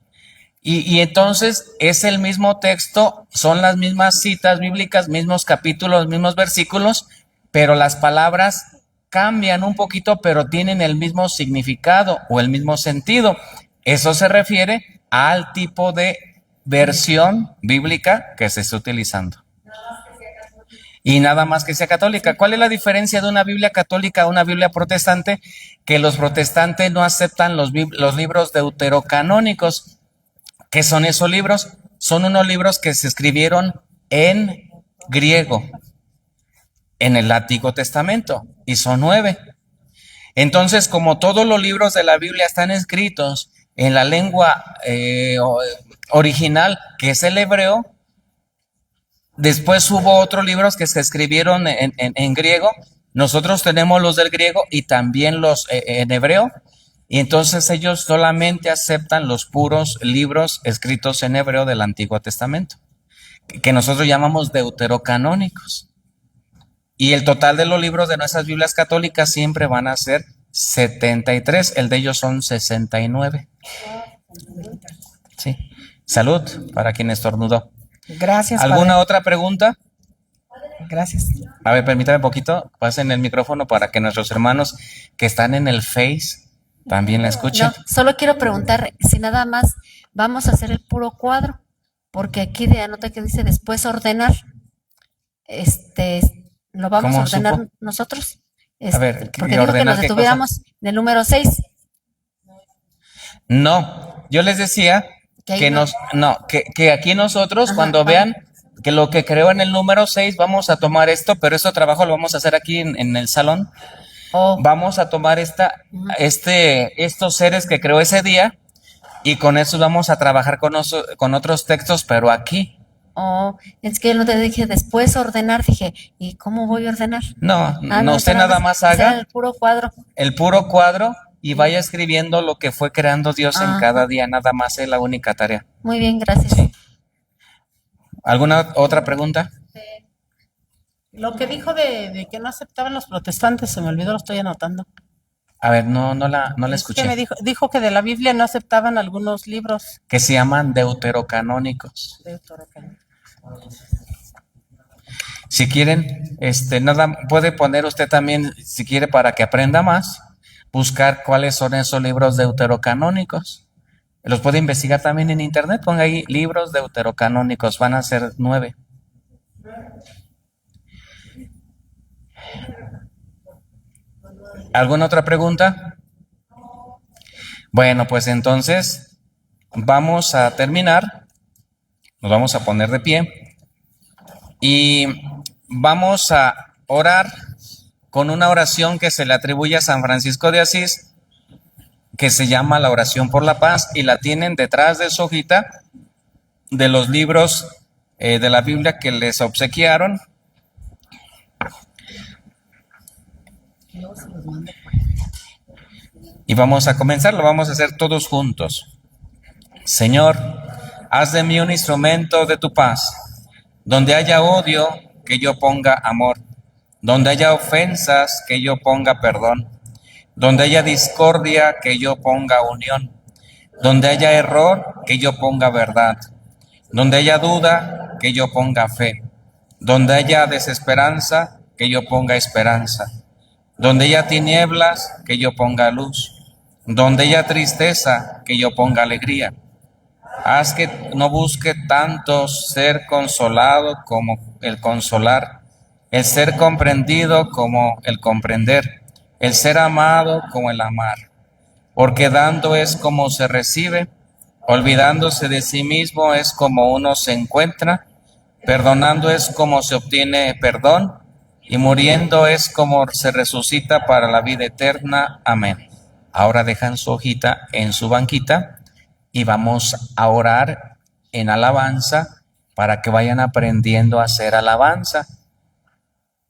Y entonces es el mismo texto, son las mismas citas bíblicas, mismos capítulos, mismos versículos, pero las palabras cambian un poquito, pero tienen el mismo significado o el mismo sentido. Eso se refiere al tipo de versión bíblica que se está utilizando. Y nada más que sea católica. ¿Cuál es la diferencia de una Biblia católica a una Biblia protestante? Que los protestantes no aceptan los libros deuterocanónicos. ¿Qué son esos libros? Son unos libros que se escribieron en griego, en el Antiguo Testamento, y son 9. Entonces, como todos los libros de la Biblia están escritos en la lengua original, que es el hebreo, después hubo otros libros que se escribieron en griego. Nosotros tenemos los del griego y también los en hebreo, y entonces ellos solamente aceptan los puros libros escritos en hebreo del Antiguo Testamento, que nosotros llamamos deuterocanónicos. Y el total de los libros de nuestras Biblias católicas siempre van a ser 73, el de ellos son 69. Sí. Salud para quien estornudó. Gracias. ¿Alguna padre. otra pregunta? Gracias. A ver, permítame un poquito, pasen el micrófono para que nuestros hermanos que están en el Face también la escuchen. No, solo quiero preguntar si nada más vamos a hacer el puro cuadro, porque aquí de anota que dice después ordenar, lo vamos ¿Cómo a ordenar supo? nosotros. A ver, porque ¿y dijo que ordenar nos qué detuviéramos en el número 6. No, yo les decía Que ahí que no. que aquí nosotros Ajá, cuando vale. vean que lo que creo en el número 6 vamos a tomar esto, pero este trabajo lo vamos a hacer aquí en el salón. Oh, Vamos a tomar estos seres que creó ese día, y con eso vamos a trabajar con otros textos, pero aquí. es que no te dije después ordenar, dije, ¿y cómo voy a ordenar? No, No, usted nada más hacer haga el puro cuadro. el puro cuadro y vaya escribiendo lo que fue creando Dios en Ajá. cada día, nada más es la única tarea. Muy bien, gracias. Sí. ¿Alguna otra pregunta? Lo que dijo de que no aceptaban los protestantes, se me olvidó, lo estoy anotando. A ver, no la Es que escuché. me dijo que de la Biblia no aceptaban algunos libros. Que se llaman deuterocanónicos. Si quieren, nada, puede poner usted también, si quiere, para que aprenda más, buscar cuáles son esos libros deuterocanónicos. Los puede investigar también en internet, ponga ahí libros deuterocanónicos, van a ser 9. ¿Alguna otra pregunta? Bueno, pues entonces vamos a terminar, nos vamos a poner de pie y vamos a orar con una oración que se le atribuye a San Francisco de Asís, que se llama la oración por la paz, y la tienen detrás de su hojita de los libros de la Biblia que les obsequiaron. Y vamos a comenzar, lo vamos a hacer todos juntos. Señor, haz de mí un instrumento de tu paz. Donde haya odio, que yo ponga amor. Donde haya ofensas, que yo ponga perdón. Donde haya discordia, que yo ponga unión. Donde haya error, que yo ponga verdad. Donde haya duda, que yo ponga fe. Donde haya desesperanza, que yo ponga esperanza. Donde haya tinieblas, que yo ponga luz. Donde haya tristeza, que yo ponga alegría. Haz que no busque tanto ser consolado como el consolar, el ser comprendido como el comprender, el ser amado como el amar. Porque dando es como se recibe, olvidándose de sí mismo es como uno se encuentra, perdonando es como se obtiene perdón, y muriendo es como se resucita para la vida eterna. Amén. Ahora dejan su hojita en su banquita y vamos a orar en alabanza para que vayan aprendiendo a hacer alabanza.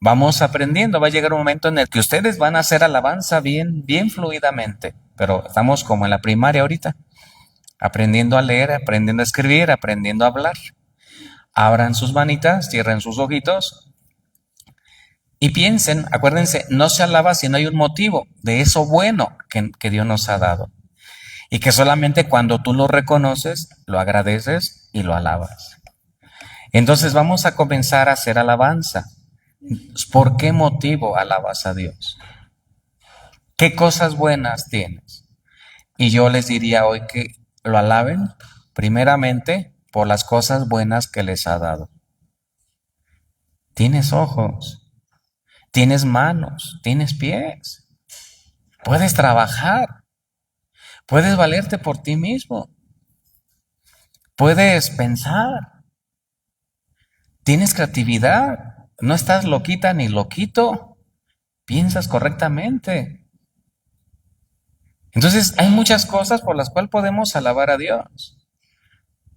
Vamos aprendiendo, va a llegar un momento en el que ustedes van a hacer alabanza bien fluidamente, pero estamos como en la primaria ahorita, aprendiendo a leer, aprendiendo a escribir, aprendiendo a hablar. Abran sus manitas, cierren sus ojitos y piensen, acuérdense, no se alaba si no hay un motivo de eso bueno que Dios nos ha dado. Y que solamente cuando tú lo reconoces, lo agradeces y lo alabas. Entonces vamos a comenzar a hacer alabanza. ¿Por qué motivo alabas a Dios? ¿Qué cosas buenas tienes? Y yo les diría hoy que lo alaben primeramente por las cosas buenas que les ha dado. Tienes ojos. Tienes manos, tienes pies, puedes trabajar, puedes valerte por ti mismo, puedes pensar, tienes creatividad, no estás loquita ni loquito, piensas correctamente. Entonces hay muchas cosas por las cuales podemos alabar a Dios.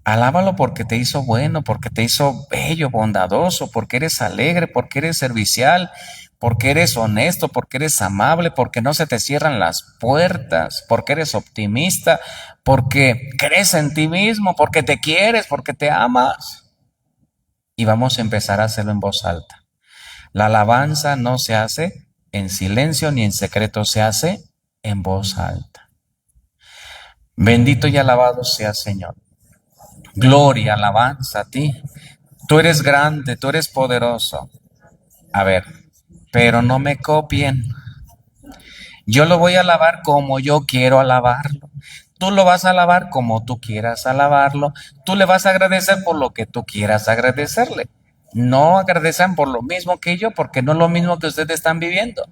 Alábalo porque te hizo bueno, porque te hizo bello, bondadoso, porque eres alegre, porque eres servicial, porque eres honesto, porque eres amable, porque no se te cierran las puertas, porque eres optimista, porque crees en ti mismo, porque te quieres, porque te amas. Y vamos a empezar a hacerlo en voz alta. La alabanza no se hace en silencio ni en secreto, se hace en voz alta. Bendito y alabado sea Señor. Gloria, alabanza a ti. Tú eres grande, tú eres poderoso. A ver, pero no me copien. Yo lo voy a alabar como yo quiero alabarlo. Tú lo vas a alabar como tú quieras alabarlo. Tú le vas a agradecer por lo que tú quieras agradecerle. No agradezcan por lo mismo que yo, porque no es lo mismo que ustedes están viviendo.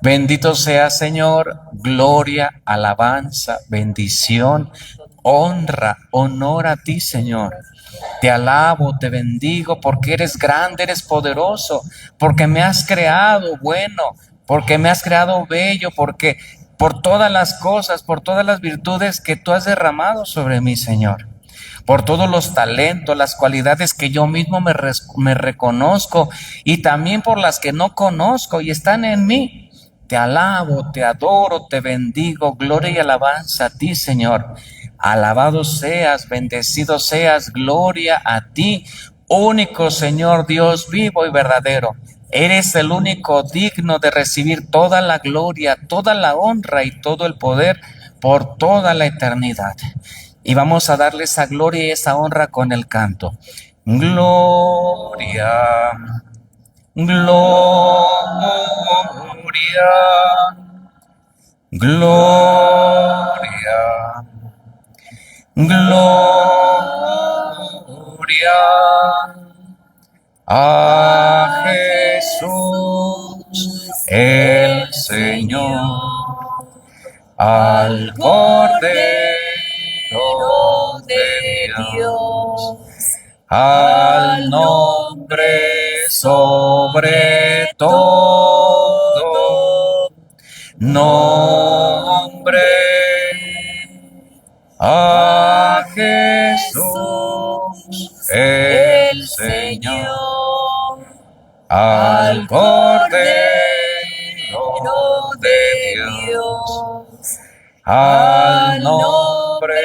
Bendito sea Señor, gloria, alabanza, bendición, honra, honor a ti, Señor. Te alabo, te bendigo, porque eres grande, eres poderoso, porque me has creado bueno, porque me has creado bello, porque por todas las cosas, por todas las virtudes que tú has derramado sobre mí, Señor. Por todos los talentos, las cualidades que yo mismo me reconozco y también por las que no conozco y están en mí. Te alabo, te adoro, te bendigo, gloria y alabanza a ti, Señor. Alabado seas, bendecido seas, gloria a ti, único Señor Dios vivo y verdadero. Eres el único digno de recibir toda la gloria, toda la honra y todo el poder por toda la eternidad. Y vamos a darle esa gloria y esa honra con el canto. Gloria, gloria, gloria, gloria a Jesús el Señor, al Cordero de Dios, al nombre sobre todo nombre, a Jesús el Señor, al Cordero Dios. al nombre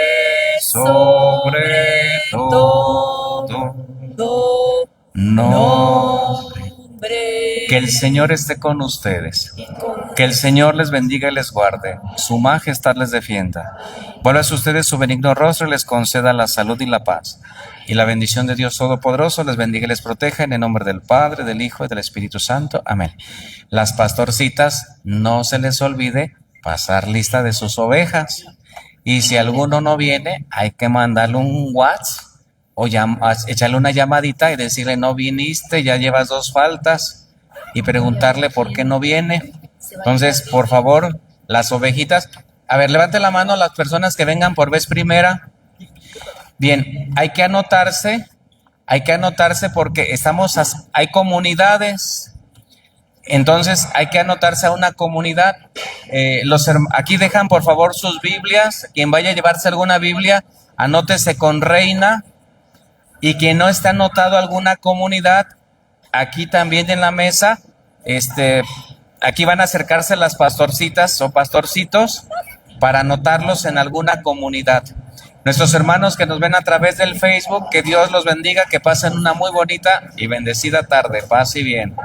sobre todo nombre. Que el Señor esté con ustedes. Que el Señor les bendiga y les guarde. Su majestad les defienda. Vuelva a ustedes su benigno rostro y les conceda la salud y la paz. Y la bendición de Dios Todopoderoso les bendiga y les proteja en el nombre del Padre, del Hijo y del Espíritu Santo. Amén. Las pastorcitas, no se les olvide pasar lista de sus ovejas. Y si alguno no viene, hay que mandarle un WhatsApp o echarle una llamadita y decirle: no viniste, ya llevas 2 faltas, y preguntarle por qué no viene. Entonces, por favor, las ovejitas, a ver, levante la mano las personas que vengan por vez primera. Bien, hay que anotarse porque hay comunidades, entonces hay que anotarse a una comunidad. Aquí dejan por favor sus Biblias. Quien vaya a llevarse alguna Biblia, anótese con Reina. Y quien no está anotado a alguna comunidad, aquí también en la mesa, aquí van a acercarse las pastorcitas o pastorcitos para anotarlos en alguna comunidad. Nuestros hermanos que nos ven a través del Facebook, que Dios los bendiga, que pasen una muy bonita y bendecida tarde. Paz y bien.